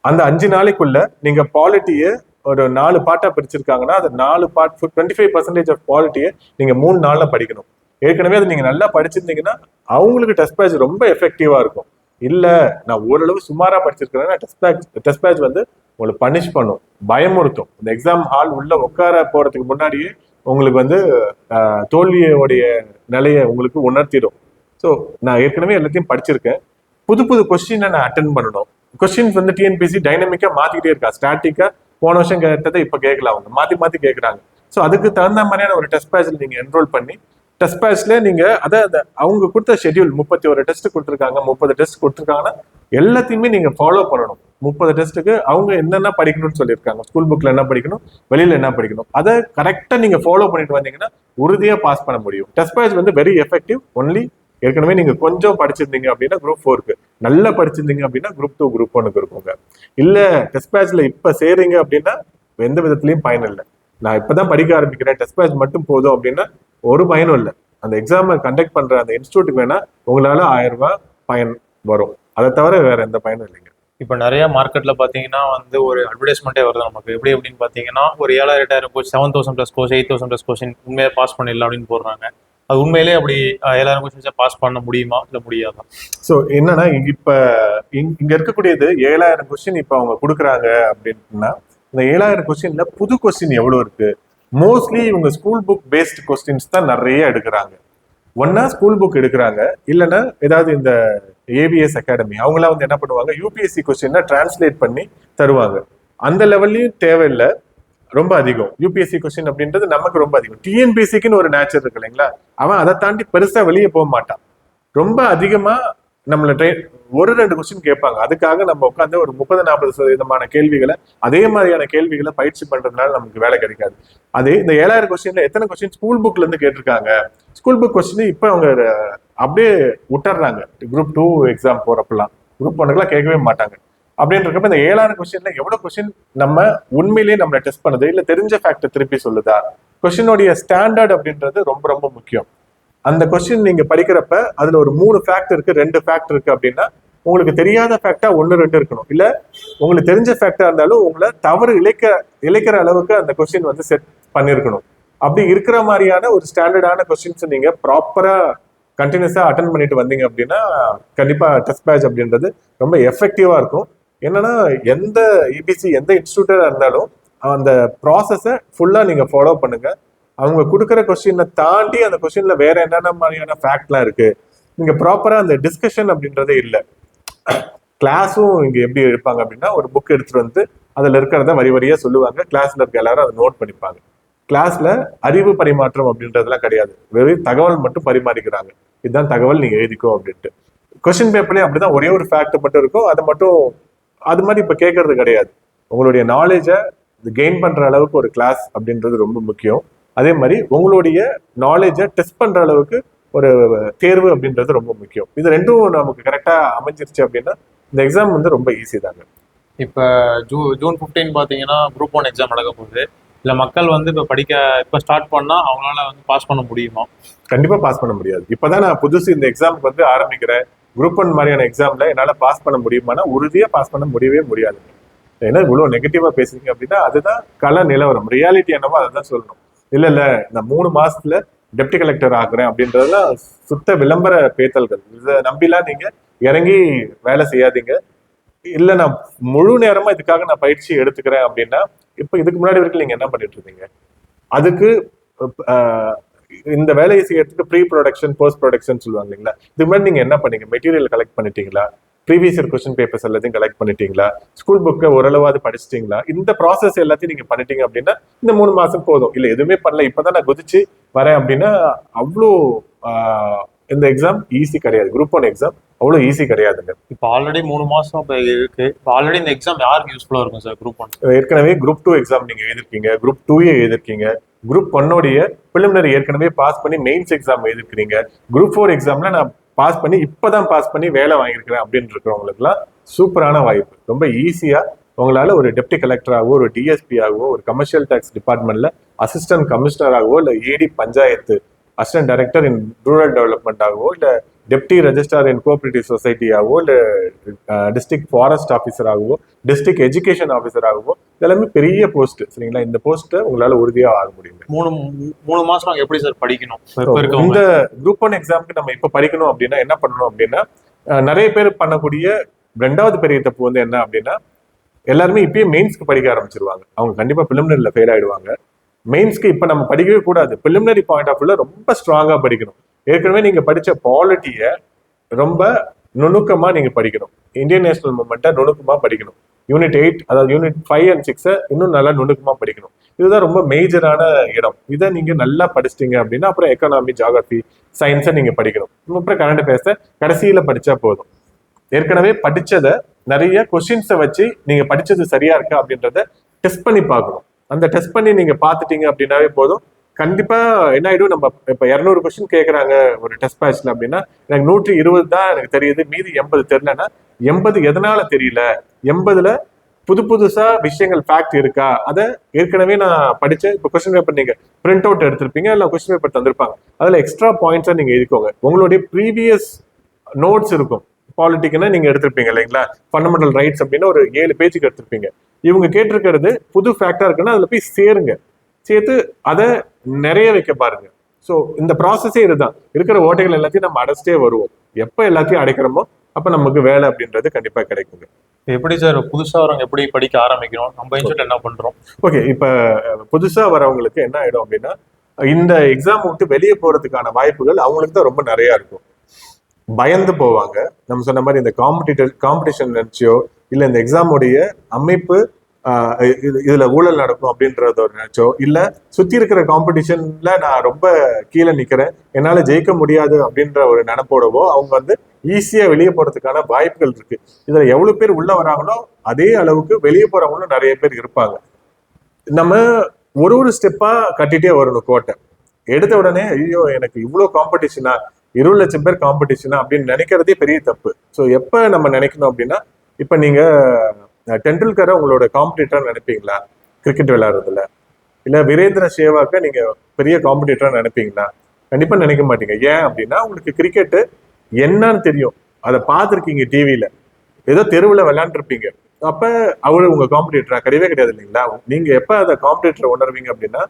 அந்த 5 நாளைக்குள்ள நீங்க பாலிட்டியை ஒரு 4 பார்ட்டா பிரிச்சிருக்காங்கன்னா அது 4 பார்ட் 25% ஆஃப் பாலிட்டியை நீங்க 3 நாள்ல படிக்கணும். ஏற்கனவே அதை நீங்க நல்லா படிச்சிருந்தீங்கன்னா அவங்களுக்கு டெஸ்ட் பேட்ச் ரொம்ப எஃபெக்டிவா இருக்கும். இல்ல நான் ஓரளவு சுமாரா படிச்சிருக்கிறேன்னா டெஸ்ட் பேட்ச் வந்து உங்களுக்கு பனிஷ் பண்ணும், பயமுறுத்தும். இந்த எக்ஸாம் ஹால் உள்ள உட்கார போறதுக்கு முன்னாடியே உங்களுக்கு வந்து தோல்வியோடைய நிலையை உங்களுக்கு உணர்த்திடும். ஸோ நான் ஏற்கனவே எல்லாத்தையும் படிச்சிருக்கேன், புது புது கொஸ்டினை நான் அட்டென்ட் பண்ணணும். கொஸ்டின்ஸ் வந்து டிஎன்பிசி டைனமிக்கா மாத்திக்கிட்டே இருக்கா, ஸ்டாட்டிக்கா போன வருஷம் கேட்டதை இப்ப கேட்கலாம், அவங்க மாத்தி மாத்தி கேட்கறாங்க. ஸோ அதுக்கு தகுந்த மாதிரியான ஒரு டெஸ்ட் பேட்ச்ல நீங்க என்ரோல் பண்ணி டெஸ்ட் பேட்ச்ல நீங்க அதை அவங்க கொடுத்த ஷெட்யூல் 31 டெஸ்ட் கொடுத்துருக்காங்க, 30 டெஸ்ட் கொடுத்துருக்காங்கன்னா எல்லாத்தையுமே நீங்க ஃபாலோ பண்ணணும். 30 டெஸ்ட்டுக்கு அவங்க என்னென்ன படிக்கணும்னு சொல்லியிருக்காங்க, ஸ்கூல் புக்ல என்ன படிக்கணும், வெளியில என்ன படிக்கணும், அதை கரெக்டா நீங்க ஃபாலோ பண்ணிட்டு வந்தீங்கன்னா உறுதியா பாஸ் பண்ண முடியும். டெஸ்ட் பேட்ச் வந்து வெரி எஃபெக்டிவ் ஒன்லி ஏற்கனவே நீங்க கொஞ்சம் படிச்சிருந்தீங்க அப்படின்னா குரூப் 4க்கு, நல்லா படிச்சிருந்தீங்க அப்படின்னா குரூப் 2 குரூப் 1க்கு இருக்குங்க. இல்ல டெஸ்ட் பேட்ச்ல இப்ப சேரீங்க அப்படின்னா எந்த விதத்திலயும் பயன் இல்லை. நான் இப்பதான் படிக்க ஆரம்பிக்கிறேன், டெஸ்ட் பேட்ச் மட்டும் போதும் அப்படின்னா ஒரு பயனும் இல்லை. அந்த எக்ஸாமை கண்டக்ட் பண்ற அந்த இன்ஸ்டியூட்டுக்கு வேணா உங்களால 1000 ரூபாய் பயன் வரும், அதை தவிர வேற எந்த பயனும் இல்லைங்க. இப்போ நிறைய மார்க்கெட்ல பாத்தீங்கன்னா வந்து ஒரு அட்வர்டைஸ்மெண்ட்டே வருது நமக்கு. எப்படி அப்படின்னு பாத்தீங்கன்னா ஒரு 7,000 8,000 course, 7,000 plus course, 8,000 plus question உண்மையை பாஸ் பண்ணிடலாம் அப்படின்னு போடுறாங்க. அது உண்மையிலே அப்படி 7,000 கொஸ்டின்ஸை பாஸ் பண்ண முடியுமா இல்லை முடியாதா? ஸோ என்னன்னா இப்ப இங்க இருக்கக்கூடியது 7,000 கொஸ்டின் இப்ப அவங்க கொடுக்குறாங்க அப்படின்னா இந்த 7,000 கொஸ்டின்ல புது கொஸ்டின் எவ்வளவு இருக்கு? மோஸ்ட்லி இவங்க ஸ்கூல் புக் பேஸ்ட் கொஸ்டின்ஸ் தான் நிறைய எடுக்கிறாங்க. ஒன்னா ஸ்கூல் புக் எடுக்கிறாங்க, இல்லைன்னா ஏதாவது இந்த ஏபிஎஸ் அகாடமி அவங்களாம் வந்து என்ன பண்ணுவாங்க, யூபிஎஸ்சி கொஸ்டின் டிரான்ஸ்லேட் பண்ணி தருவாங்க. அந்த லெவல்லையும் தேவையில்லை, ரொம்ப அதிகம். யூபிஎஸ்சி கொஸ்டின் அப்படின்றது நமக்கு ரொம்ப அதிகம். டிஎன்பிஎஸ்சிக்குன்னு ஒரு நேச்சர் இருக்கு இல்லைங்களா, அவன் அதை தாண்டி பெருசா வெளியே போக மாட்டான். ரொம்ப அதிகமா நம்மள ஒரு 2 கொஸ்டின் கேட்பாங்க, அதுக்காக நம்ம உட்காந்து ஒரு 30-40% கேள்விகளை அதே மாதிரியான கேள்விகளை பயிற்சி பண்றதுனால நமக்கு வேலை கிடைக்காது. அதே இந்த 7,000 கொஸ்டின்ல எத்தனை கொஸ்டின் ஸ்கூல் புக்ல இருந்து கேட்டிருக்காங்க, ஸ்கூல் புக் கொஸ்டின் இப்ப அவங்க அப்படியே விட்டுறாங்க. குரூப் 2 எக்ஸாம் போறப்பெல்லாம் குரூப் 1க்குலாம் கேட்கவே மாட்டாங்க. அப்படின்றப்ப இந்த 7,000 கொஸ்டின்ல எவ்வளவு கொஸ்டின் நம்ம உண்மையிலேயே நம்மளை டெஸ்ட் பண்ணுது, இல்ல தெரிஞ்ச ஃபேக்டர் திருப்பி சொல்லுதா, கொஸ்டினுடைய ஸ்டாண்டர்ட் அப்படின்றது ரொம்ப ரொம்ப முக்கியம். அந்த கொஸ்டின் நீங்க படிக்கிறப்ப அதுல ஒரு 3 ஃபேக்ட் இருக்கு, 2 ஃபேக்ட் இருக்கு அப்படின்னா உங்களுக்கு தெரியாத ஃபேக்டா 1 2 இருக்கணும். இல்ல உங்களுக்கு தெரிஞ்ச ஃபேக்டா இருந்தாலும் உங்களை தவறு இழைக்கிற அளவுக்கு அந்த கொஸ்டின் வந்து செட் பண்ணிருக்கணும். அப்படி இருக்கிற மாதிரியான ஒரு ஸ்டாண்டர்டான கொஸ்டின்ஸ் நீங்க ப்ராப்பரா கண்டினியூஸா அட்டன் பண்ணிட்டு வந்தீங்க அப்படின்னா கண்டிப்பா டெஸ்ட் பேட்ச் அப்படின்றது ரொம்ப எஃபெக்டிவா இருக்கும். என்னன்னா எந்த இபிசி எந்த இன்ஸ்டியூட்டா இருந்தாலும் அந்த ப்ராசஸை ஃபுல்லா நீங்க ஃபாலோ பண்ணுங்க. அவங்க கொடுக்குற கொஸ்டினை தாண்டி அந்த கொஸ்டின்ல வேற என்னென்ன மாதிரியான ஃபேக்ட்லாம் இருக்கு, நீங்க ப்ராப்பரா அந்த டிஸ்கஷன் அப்படின்றதே இல்லை. கிளாஸும் இங்க எப்படி எடுப்பாங்க அப்படின்னா ஒரு புக் எடுத்துட்டு வந்து அதுல இருக்கிறத வரி வரியா சொல்லுவாங்க, கிளாஸ்ல இருக்க எல்லாரும் அதை நோட் பண்ணிப்பாங்க. கிளாஸ்ல அறிவு பரிமாற்றம் அப்படின்றதுலாம் கிடையாது, வெறும் தகவல் மட்டும் பரிமாறிக்கிறாங்க, இதுதான் தகவல் நீங்க எழுதிக்கோ அப்படின்ட்டு. கொஸ்டின் பேப்பர்லயும் அப்படிதான் ஒரே ஒரு ஃபேக்ட் மட்டும் இருக்கும், அது மாதிரி இப்ப கேட்கறது கிடையாது. உங்களுடைய நாலேஜை கெயின் பண்ற அளவுக்கு ஒரு கிளாஸ் அப்படின்றது ரொம்ப முக்கியம். அதே மாதிரி உங்களுடைய நாலேஜை டெஸ்ட் பண்ற அளவுக்கு ஒரு தேர்வு அப்படின்றது ரொம்ப முக்கியம். இது ரெண்டும் நமக்கு கரெக்டா அமைஞ்சிருச்சு அப்படின்னா இந்த எக்ஸாம் வந்து ரொம்ப ஈஸி தாங்க. இப்போ ஜூன் 15 பார்த்தீங்கன்னா குரூப் 1 எக்ஸாம் நடக்க போகுது. இல்லை மக்கள் வந்து இப்போ ஸ்டார்ட் பண்ணா அவங்களால வந்து பாஸ் பண்ண முடியுமா? கண்டிப்பா பாஸ் பண்ண முடியாது. இப்பதான் நான் புதுசு இந்த எக்ஸாமுக்கு வந்து ஆரம்பிக்கிறேன், குரூப் 1 மாதிரியான எக்ஸாம்ல என்னால பாஸ் பண்ண முடியுமானா உறுதியா பாஸ் பண்ண முடியவே முடியாது. ஏன்னா இவ்வளவு நெகட்டிவா பேசுறீங்க அப்படின்னா அதுதான் கள நிலவரம், ரியாலிட்டி என்னவோ அதை தான் சொல்லணும். இல்ல நான் 3 மாசத்துல டெப்டி கலெக்டர் ஆகுறேன் அப்படின்றதுலாம் சுத்த விளம்பர பேத்தல்கள். இதை நம்பிலாம் நீங்க இறங்கி வேலை செய்யாதீங்க. இல்ல நான் முழு நேரமா இதுக்காக நான் பயிற்சி எடுத்துக்கிறேன் அப்படின்னா இப்ப இதுக்கு முன்னாடி வரைக்கும் நீங்க என்ன பண்ணிட்டு இருந்தீங்க? அதுக்கு இந்த வேலையை செய்யறதுக்கு ப்ரீ ப்ரொடக்ஷன் போஸ்ட் ப்ரொடக்ஷன் சொல்லுவாங்க இல்லைங்களா, இதுக்கு முன்னாடி நீங்க என்ன பண்ணீங்க? மெட்டீரியல் கலெக்ட் பண்ணிட்டீங்களா? ப்ரீவியஸ் இயர் கொஸ்டின் பேப்பர்ஸ் எல்லாத்தையும் கலெக்ட் பண்ணிட்டீங்களா? ஸ்கூல் புக்கை ஓரளவாது படிச்சிட்டீங்களா? இந்த ப்ராசஸ் எல்லாத்தையும் நீங்க பண்ணிட்டீங்க அப்படின்னா இந்த 3 மாசம் போதும். இல்ல எதுவுமே பண்ணல இப்பதான் நான் குதிச்சு வரேன் அப்படின்னா அவ்வளோ இந்த எக்ஸாம் ஈஸி கிடையாது. குரூப் 1 எக்ஸாம் அவ்வளோ ஈஸி கிடையாதுங்க. இப்போ ஆல்ரெடி 3 மாசம் இப்போ இருக்கு. இப்போ ஆல்ரெடி இந்த எக்ஸாம் யாருக்கு யூஸ்ஃபுல்லா இருக்கும் சார்? குரூப் 1 ஏற்கனவே குரூப் 2 எக்ஸாம் நீங்க எழுதிருக்கீங்க, குரூப் 2 எழுதிருக்கீங்க, குரூப் 1 பிலிமினரி ஏற்கனவே பாஸ் பண்ணி மெயின்ஸ் எக்ஸாம் எழுதிருக்கீங்க, குரூப் 4 எக்ஸாம்ல நான் பாஸ் பண்ணி இப்பதான் பாஸ் பண்ணி வேலை வாங்கியிருக்கிறேன் அப்படின்னு இருக்கிறவங்களுக்குலாம் சூப்பரான வாய்ப்பு. ரொம்ப ஈஸியா உங்களால ஒரு டெப்டி கலெக்டராகவோ, ஒரு டிஎஸ்பி ஆகவோ, ஒரு கமர்ஷியல் டாக்ஸ் டிபார்ட்மெண்ட்ல அசிஸ்டன்ட் கமிஷனராகவோ, இல்ல AD panchayat assistant director in rural development ஆகவோ, இல்ல டெப்டி ரெஜிஸ்ட்ரார் இன் கோஆபரேட்டிவ் சொசைட்டியாகவோ, இல்ல டிஸ்ட்ரிக்ட் ஃபாரஸ்ட் ஆஃபீஸராகவோ, டிஸ்ட்ரிக்ட் எஜுகேஷன் ஆஃபீஸராகவோ, இதெல்லாமே பெரிய போஸ்ட். சரிங்களா? இந்த போஸ்ட்டை உங்களால உறுதியா ஆக முடியும். மூணு மாசம் நாங்க எப்படி சார் படிக்கணும்? இப்ப இருக்கவங்க இந்த குரூப் 1 எக்ஸாமுக்கு நம்ம இப்ப படிக்கணும் அப்படின்னா என்ன பண்ணணும் அப்படின்னா, நிறைய பேர் பண்ணக்கூடிய ரெண்டாவது பெரிய தப்பு வந்து என்ன அப்படின்னா, எல்லாருமே இப்பயே மெயின்ஸ்க்கு படிக்க ஆரம்பிச்சிருவாங்க. அவங்க கண்டிப்பா பிலிமினரில ஃபெயில் ஆயிடுவாங்க. மெயின்ஸ்க்கு இப்ப நம்ம படிக்கவே கூடாது. பிலிமினரி பாயிண்ட் ஆஃப் வியூல ரொம்ப ஸ்ட்ராங்கா படிக்கணும். ஏற்கனவே நீங்க படிச்ச பாலிட்டிய ரொம்ப நுணுக்கமா நீங்க படிக்கணும். இந்தியன் நேஷனல் மூவ்மெண்ட்டை நுணுக்கமா படிக்கணும். யூனிட் 8, அதாவது யூனிட் 5 and 6 இன்னும் நல்லா நுணுக்கமா படிக்கணும். இதுதான் ரொம்ப மேஜரான இடம். இதை நீங்க நல்லா படிச்சிட்டீங்க அப்படின்னா அப்புறம் எக்கனாமி, ஜியாகிரபி, சயின்ஸை நீங்க படிக்கணும். அப்புறம் கரண்ட் அஃபேர்ஸை கடைசியில படிச்சா போதும். ஏற்கனவே படிச்சதை நிறைய கொஸ்டின்ஸை வச்சு நீங்க படிச்சது சரியா இருக்கா அப்படின்றத டெஸ்ட் பண்ணி பார்க்கணும். அந்த டெஸ்ட் பண்ணி நீங்க பார்த்துட்டீங்க அப்படின்னாவே போதும். கண்டிப்பா என்ன ஆயிடும், நம்ம இப்ப 200 கொஸ்டின் கேட்கறாங்க ஒரு டெஸ்ட் பேட்ச்ல அப்படின்னா எனக்கு 120 தான் எனக்கு தெரியுது, மீதி 80 தெரியலன்னா 80 எதனால தெரியல, 80ல புதுசா விஷயங்கள் ஃபேக்ட் இருக்கா, அதை ஏற்கனவே நான் படிச்சேன். இப்போ கொஸ்டின் பேப்பர் நீங்க பிரிண்ட் அவுட் எடுத்திருப்பீங்க, இல்லை கொஸ்டின் பேப்பர் தந்திருப்பாங்க, அதுல எக்ஸ்ட்ரா பாயிண்ட்ஸா நீங்க எழுதிக்கோங்க. உங்களுடைய ப்ரீவியஸ் நோட்ஸ் இருக்கும். பாலிட்டிக்னா நீங்க எடுத்திருப்பீங்க இல்லைங்களா, ஃபண்டமெண்டல் ரைட்ஸ் அப்படின்னு ஒரு 7 பேஜுக்கு எடுத்திருப்பீங்க. இவங்க கேட்டிருக்கிறது புது ஃபேக்டா இருக்குன்னா அதுல போய் சேருங்க, சேர்த்து அதை நிறைய வைக்க பாருங்க. ஸோ இந்த ப்ராசஸே இதுதான். இருக்கிற ஓட்டைகள் எல்லாத்தையும் நம்ம அடைச்சிட்டே வருவோம். எப்போ எல்லாத்தையும் அடைக்கிறோமோ அப்ப நமக்கு வேலை அப்படின்றது கண்டிப்பா கிடைக்குங்க. எப்படி சார் புதுசா வரவங்க எப்படி படிக்க ஆரம்பிக்கணும்? நம்ம இன்ஸ்டியூட் என்ன பண்றோம்? ஓகே, இப்ப புதுசா வரவங்களுக்கு என்ன ஆயிடும் அப்படின்னா, இந்த எக்ஸாம் விட்டு வெளியே போறதுக்கான வாய்ப்புகள் அவங்களுக்கு தான் ரொம்ப நிறைய இருக்கும். பயந்து போவாங்க. நம்ம சொன்ன மாதிரி இந்த காம்படிஷன் நினைச்சியோ, இல்ல இந்த எக்ஸாமுடைய அமைப்பு இதுல ஊழல் நடக்கும் அப்படின்றத ஒரு நினைச்சோ, இல்ல சுத்தி இருக்கிற காம்படிஷன்ல நான் ரொம்ப கீழே நிக்கிறேன், என்னால ஜெயிக்க முடியாது அப்படின்ற ஒரு நினைப்போடவோ அவங்க வந்து ஈஸியா வெளியே போறதுக்கான வாய்ப்புகள் இருக்கு. இதுல எவ்வளவு பேர் உள்ள வராங்களோ அதே அளவுக்கு வெளியே போறவங்களும் நிறைய பேர் இருப்பாங்க. நம்ம ஒரு ஸ்டெப்பா கட்டிட்டே வரணும் கோட்டை. எடுத்த உடனே ஐயோ எனக்கு இவ்வளவு காம்படிஷனா, 20 லட்சம் பேர் காம்படிஷனா அப்படின்னு நினைக்கிறதே பெரிய தப்பு. ஸோ எப்ப நம்ம நினைக்கணும் அப்படின்னா, இப்ப நீங்க டெண்டுல்கரை உங்களோட காம்படிட்டரா நினைப்பீங்களா கிரிக்கெட் விளையாடுறதுல? இல்ல வீரேந்திர சேவாக்க நீங்க பெரிய காம்படிட்டரா நினைப்பீங்களா? கண்டிப்பா நினைக்க மாட்டீங்க. ஏன் அப்படின்னா உங்களுக்கு கிரிக்கெட்டு என்னன்னு தெரியும், அதை பார்த்துருக்கீங்க டிவியில, ஏதோ தெருவில் விளையாண்டுருப்பீங்க. அப்ப அவரு உங்க காம்படிட்டரா? கிடையவே கிடையாது இல்லைங்களா? நீங்க எப்ப அதை காம்படிட்டரை உணர்வீங்க அப்படின்னா,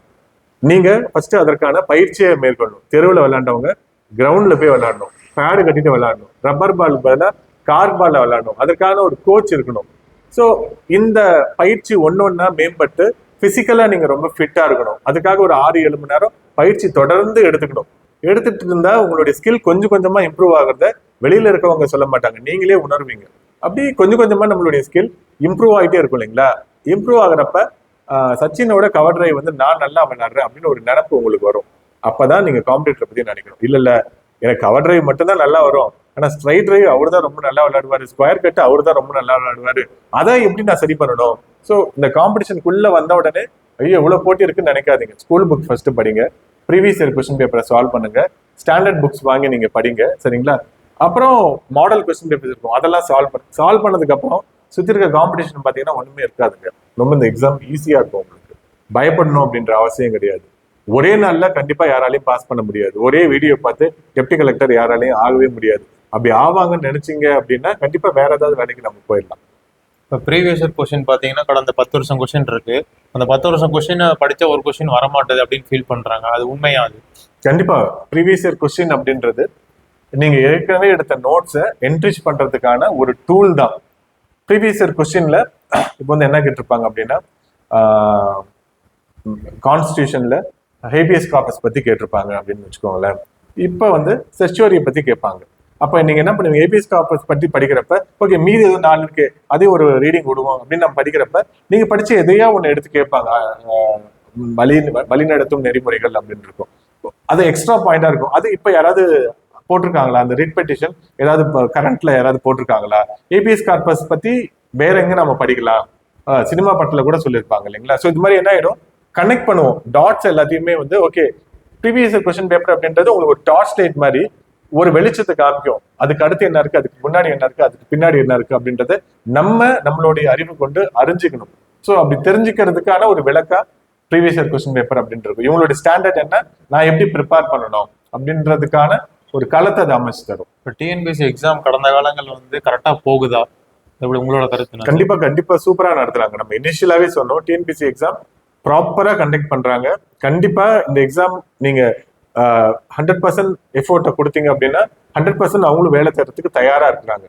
நீங்க ஃபர்ஸ்ட் அதற்கான பயிற்சியை மேற்கொள்ளணும். தெருவில் விளையாண்டவங்க கிரவுண்ட்ல போய் விளையாடணும், பேடு கட்டிட்டு விளையாடணும், ரப்பர் பால் பதிலாக கார்க் பால்ல விளையாடணும், அதற்கான ஒரு கோச் இருக்கணும். ஸோ இந்த பயிற்சி ஒன்னொன்னா மேம்பட்டு பிசிக்கலா நீங்க ரொம்ப ஃபிட்டா இருக்கணும். அதுக்காக ஒரு 6-7 மணி நேரம் பயிற்சி தொடர்ந்து எடுத்துக்கணும். எடுத்துட்டு இருந்தா உங்களுடைய ஸ்கில் கொஞ்சம் கொஞ்சமா இம்ப்ரூவ் ஆகிறத வெளியில இருக்கவங்க சொல்ல மாட்டாங்க, நீங்களே உணர்வீங்க. அப்படி கொஞ்சம் கொஞ்சமா நம்மளுடைய ஸ்கில் இம்ப்ரூவ் ஆகிட்டே இருக்கும் இல்லைங்களா? இம்ப்ரூவ் ஆகுறப்ப சச்சினோட கவர் டிரைவ் வந்து நான் நல்லா விளையாடுறேன் அப்படின்னு ஒரு நினைப்பு உங்களுக்கு வரும். அப்பதான் நீங்க காம்படிட்டரை பத்தி நினைக்கணும். இல்ல எனக்கு கவர் டிரைவ் மட்டும்தான் நல்லா வரும், ஆனா ஸ்ட்ரைட் டிரைவ் அவரு தான் ரொம்ப நல்லா விளையாடுவாரு, ஸ்கொயர் கட் அவரு தான் ரொம்ப நல்லா விளையாடுவாரு, அதை எப்படி நான் சரி பண்ணணும்? ஸோ இந்த காம்படிஷனுக்குள்ள வந்த உடனே ஐயோ இவ்வளவு போட்டி இருக்குன்னு நினைக்காதீங்க. ஸ்கூல் புக் ஃபர்ஸ்ட் படிங்க, ப்ரீவியஸ் இயர் கொஸ்டின் பேப்பரை சால்வ் பண்ணுங்க, ஸ்டாண்டர்ட் புக்ஸ் வாங்கி நீங்க படிங்க, சரிங்களா? அப்புறம் மாடல் கொஸ்டின் பேப்பர் இருக்கும், அதெல்லாம் சால்வ் பண்ணதுக்கு அப்புறம் சுத்தி இருக்க காம்படிஷன் பாத்தீங்கன்னா ஒண்ணுமே இருக்காதுங்க. ரொம்ப இந்த எக்ஸாம் ஈஸியா இருக்கும். உங்களுக்கு பயப்படணும் அப்படின்ற அவசியம் கிடையாது. ஒரே நாள்ல கண்டிப்பா யாராலையும் பாஸ் பண்ண முடியாது. ஒரே வீடியோ பார்த்து டெப்டி கலெக்டர் யாராலையும் ஆகவே முடியாது. அப்படி ஆவாங்கன்னு நினைச்சீங்க அப்படின்னா கண்டிப்பா வேற ஏதாவது வேலைக்கு நம்ம போயிடலாம். இப்போ ப்ரீவியஸ் இயர் கொஸ்டின் பார்த்தீங்கன்னா கடந்த 10 வருஷம் கொஸ்டின் இருக்கு, அந்த 10 வருஷம் கொஸ்டின் படிச்ச ஒரு கொஸ்டின் வரமாட்டேது அப்படின்னு ஃபீல் பண்றாங்க, அது உண்மையா? அது கண்டிப்பா ப்ரீவியஸ் இயர் கொஸ்டின் அப்படின்றது நீங்க ஏற்கனவே எடுத்த நோட்ஸை என்ரிச் பண்றதுக்கான ஒரு டூல் தான். ப்ரீவியஸ் இயர் கொஸ்டின்ல இப்போ வந்து என்ன கேட்டிருப்பாங்க அப்படின்னா, கான்ஸ்டியூஷன்ல ஹேபியஸ் கார்பஸ் பத்தி கேட்டிருப்பாங்க அப்படின்னு வச்சுக்கோங்களேன். இப்போ வந்து செஸ்சுவரியை பத்தி கேட்பாங்க. அப்ப நீங்க என்ன பண்ணுவீங்க, ஹேபியஸ் கார்பஸ் பத்தி படிக்கிறப்ப ஓகே மீதி ஏதோ 4 இருக்கு அதே ஒரு ரீடிங் விடுவோம் அப்படின்னு நம்ம படிக்கிறப்ப நீங்க படிச்ச எதையா ஒண்ணு எடுத்து கேட்பாங்க. வழிநடத்தும் நெறிமுறைகள் அப்படின்னு இருக்கும், அது எக்ஸ்ட்ரா பாயிண்டா இருக்கும். அது இப்ப யாராவது போட்டிருக்காங்களா அந்த ரிட் பெட்டிஷன் ஏதாவது கரண்ட்ல யாராவது போட்டிருக்காங்களா, ஏபிஎஸ் கார்பஸ் பத்தி வேற எங்க நம்ம படிக்கலாம், சினிமா படத்துல கூட சொல்லியிருப்பாங்க இல்லைங்களா. ஸோ இது மாதிரி என்ன ஆயிடும், கனெக்ட் பண்ணுவோம் டாட்ஸ் எல்லாத்தையுமே வந்து ஓகே ப்ரீவியஸ் கொஸ்டின் பேப்பர் அப்படின்றது உங்களுக்கு ஒரு டார்ச் லைட் மாதிரி ஒரு வெளிச்சத்தை காமிக்கும். அதுக்கு அடுத்து என்ன இருக்கு, அதுக்கு முன்னாடி என்ன இருக்கு, அதுக்கு பின்னாடி என்ன இருக்கு அப்படின்றத நம்மளுடைய அறிவு கொண்டு அறிஞ்சிக்கணும். ஸோ அப்படி தெரிஞ்சுக்கிறதுக்கான ஒரு விளக்கா ப்ரீவியஸ் இயர் கொஸ்டின் பேப்பர் அப்படின்றது இவங்களோட ஸ்டாண்டர்ட் என்ன, நான் எப்படி ப்ரிப்பேர் பண்ணணும் அப்படின்றதுக்கான ஒரு களத்தை அது அமைச்சு தரும். இப்போ டிஎன்பிஎஸ்சி எக்ஸாம் கடந்த காலங்கள்ல வந்து கரெக்டா போகுதா, எப்படி உங்களோட கருத்து? கண்டிப்பா சூப்பரா நடத்துறாங்க. நம்ம இனிஷியலாவே சொன்னோம் டிஎன்பிஎஸ்சி எக்ஸாம் ப்ராப்பரா கண்டக்ட் பண்றாங்க. கண்டிப்பா இந்த எக்ஸாம் நீங்க 100% எஃபோர்ட்டை கொடுத்தீங்க அப்படின்னா 100% அவங்களும் வேலை தரத்துக்கு தயாரா இருக்கிறாங்க.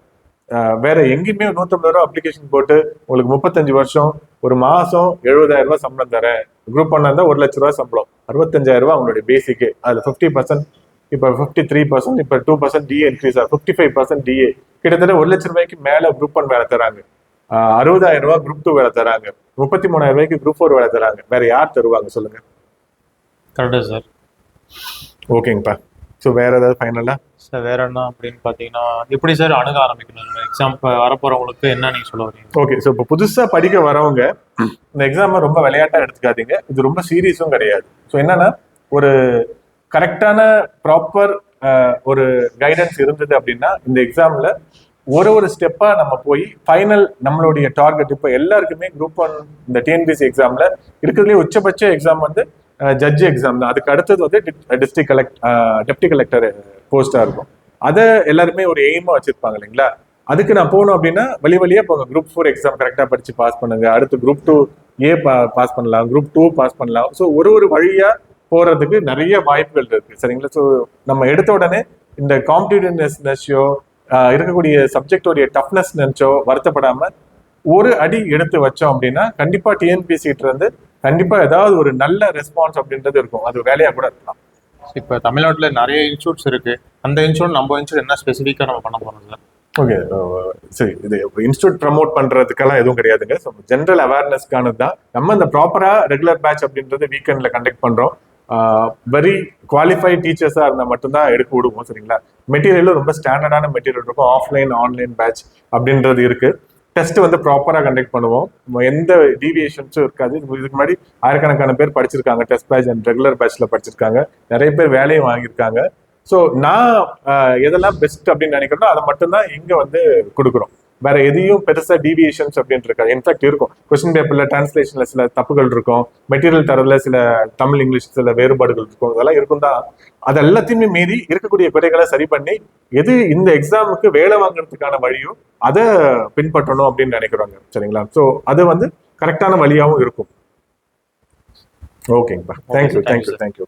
வேற எங்கேயுமே 150 ரூபா அப்ளிகேஷன் போட்டு உங்களுக்கு 35 வருஷம் ஒரு மாசம் 70,000 ரூபாய் சம்பளம் தரேன், குரூப் 1 இருந்தா 1 லட்ச ரூபாய் சம்பளம், 65,000 ரூபாய் அவங்களுடைய பேசிக்கு, அதுல 50%, இப்ப 53%, இப்ப 2% டிஏ இன்க்ரீஸ் ஆகும், 55% டிஏ, கிட்டத்தட்ட 1 லட்ச ரூபாய்க்கு மேல குரூப் 1 வேலை தராங்க. 60,000 ரூபாய் குரூப் 2 வேலை தராங்க, 33,000 ரூபாய்க்கு குரூப் 4 வேலை தராங்க. வேற யார் தருவாங்க சொல்லுங்க? கரெக்டா சார். ஓகேங்கப்பா. ஸோ வேற ஏதாவது ஃபைனலா சார் வேற என்ன அப்படின்னு பாத்தீங்கன்னா எப்படி சார் அணுக ஆரம்பிக்கணும் எக்ஸாம் வரப்போறவங்களுக்கு, என்ன நீங்க சொல்ல வரீங்க? ஓகே, ஸோ இப்போ புதுசா படிக்க வரவங்க இந்த எக்ஸாமை ரொம்ப விளையாட்டா எடுத்துக்காதீங்க. இது ரொம்ப சீரியஸும் கிடையாது. ஸோ என்னன்னா ஒரு கரெக்டான ப்ராப்பர் ஒரு கைடன்ஸ் இருந்தது அப்படின்னா இந்த எக்ஸாம்ல ஒரு ஸ்டெப்பா நம்ம போய் ஃபைனல் நம்மளுடைய டார்கெட். இப்போ எல்லாருக்குமே குரூப் 1 இந்த டிஎன்பிஎஸ்சி எக்ஸாம்ல இருக்கிறதுலே உச்சபட்ச எக்ஸாம் வந்து ஜட்ஜ் எக்ஸாம் தான். அதுக்கு அடுத்தது வந்து டெப்டி கலெக்டர் போஸ்டா இருக்கும். அதை எல்லாருமே ஒரு எய்மா வச்சிருப்பாங்க இல்லைங்களா. அதுக்கு நான் போகணும் அப்படின்னா வழியா போங்க. குரூப் 4 எக்ஸாம் கரெக்டா படிச்சு பாஸ் பண்ணுங்க. அடுத்து குரூப் 2A பாஸ் பண்ணலாம், குரூப் 2 பாஸ் பண்ணலாம். ஸோ ஒரு வழியா போறதுக்கு நிறைய வாய்ப்புகள் இருக்கு, சரிங்களா. ஸோ நம்ம எடுத்த உடனே இந்த காம்படிட்டிவ்னஸ்னஸோ இருக்கக்கூடிய சப்ஜெக்டோடைய டஃப்னஸ் நினைச்சோ வருத்தப்படாம ஒரு அடி எடுத்து வச்சோம் அப்படின்னா கண்டிப்பா டிஎன்பிஎஸ்சி கிட்ட இருந்து கண்டிப்பா ஏதாவது ஒரு நல்ல ரெஸ்பான்ஸ் அப்படின்றது இருக்கும். அது வேலையா கூட இருக்கலாம். இப்ப தமிழ்நாட்டுல நிறைய இன்ஸ்டியூட்ஸ் இருக்கு. அந்த இன்ஸ்டியூட் நம்ம இன்ஸ்டியூட் என்ன ஸ்பெசிஃபிக்கா நம்ம பண்ண போறோம் சார்? ஓகே, சரி, இது இன்ஸ்டியூட் ப்ரமோட் பண்றதுக்கெல்லாம் எதுவும் கிடையாதுங்க. ஸோ ஜென்ரல் அவேர்னஸ்க்கானது தான். நம்ம இந்த ப்ராப்பரா ரெகுலர் பேட்ச் அப்படின்றது வீக்கெண்ட்ல கண்டக்ட் பண்றோம். வெரி குவாலிஃபைட் டீச்சர்ஸா இருந்தால் மட்டும்தான் எடுக்க விடுவோம், சரிங்களா. மெட்டீரியலும் ரொம்ப ஸ்டாண்டர்டான மெட்டீரியல் இருக்கும். ஆஃப்லைன் ஆன்லைன் பேட்ச் அப்படின்றது இருக்கு. டெஸ்ட் வந்து ப்ராப்பரா கண்டக்ட் பண்ணுவோம். எந்த டீவியேஷன்ஸும் இருக்காது. இதுக்கு முன்னாடி ஆயிரக்கணக்கான பேர் படிச்சிருக்காங்க, டெஸ்ட் பேட்ச் அண்ட் ரெகுலர் பேட்ச்ல படிச்சிருக்காங்க. நிறைய பேர் வேலையும் வாங்கியிருக்காங்க. ஸோ நான் எதெல்லாம் பெஸ்ட் அப்படின்னு நினைக்கிறேனோ அதை மட்டும்தான் இங்க வந்து கொடுக்குறோம். வேற எதையும் பெருசா டீவியேஷன்ஸ் அப்படின்னு இருக்காது. இன்ஃபேக்ட் இருக்கும், கொஸ்டின் பேப்பர்ல டிரான்ஸ்லேஷன்ல சில தப்புகள் இருக்கும், மெட்டீரியல் தரதுல சில தமிழ் இங்கிலீஷ் சில வேறுபாடுகள் இருக்கும். இதெல்லாம் இருக்கும் தான். அது எல்லாத்தையுமே மீறி இருக்கக்கூடிய குறைகளை சரி பண்ணி எது இந்த எக்ஸாமுக்கு வேலை வாங்குறதுக்கான வழியோ அதை பின்பற்றணும் அப்படின்னு நினைக்கிறாங்க, சரிங்களா. ஸோ அது வந்து கரெக்டான வழியாகவும் இருக்கும். ஓகேங்கப்பா, தேங்க்யூ.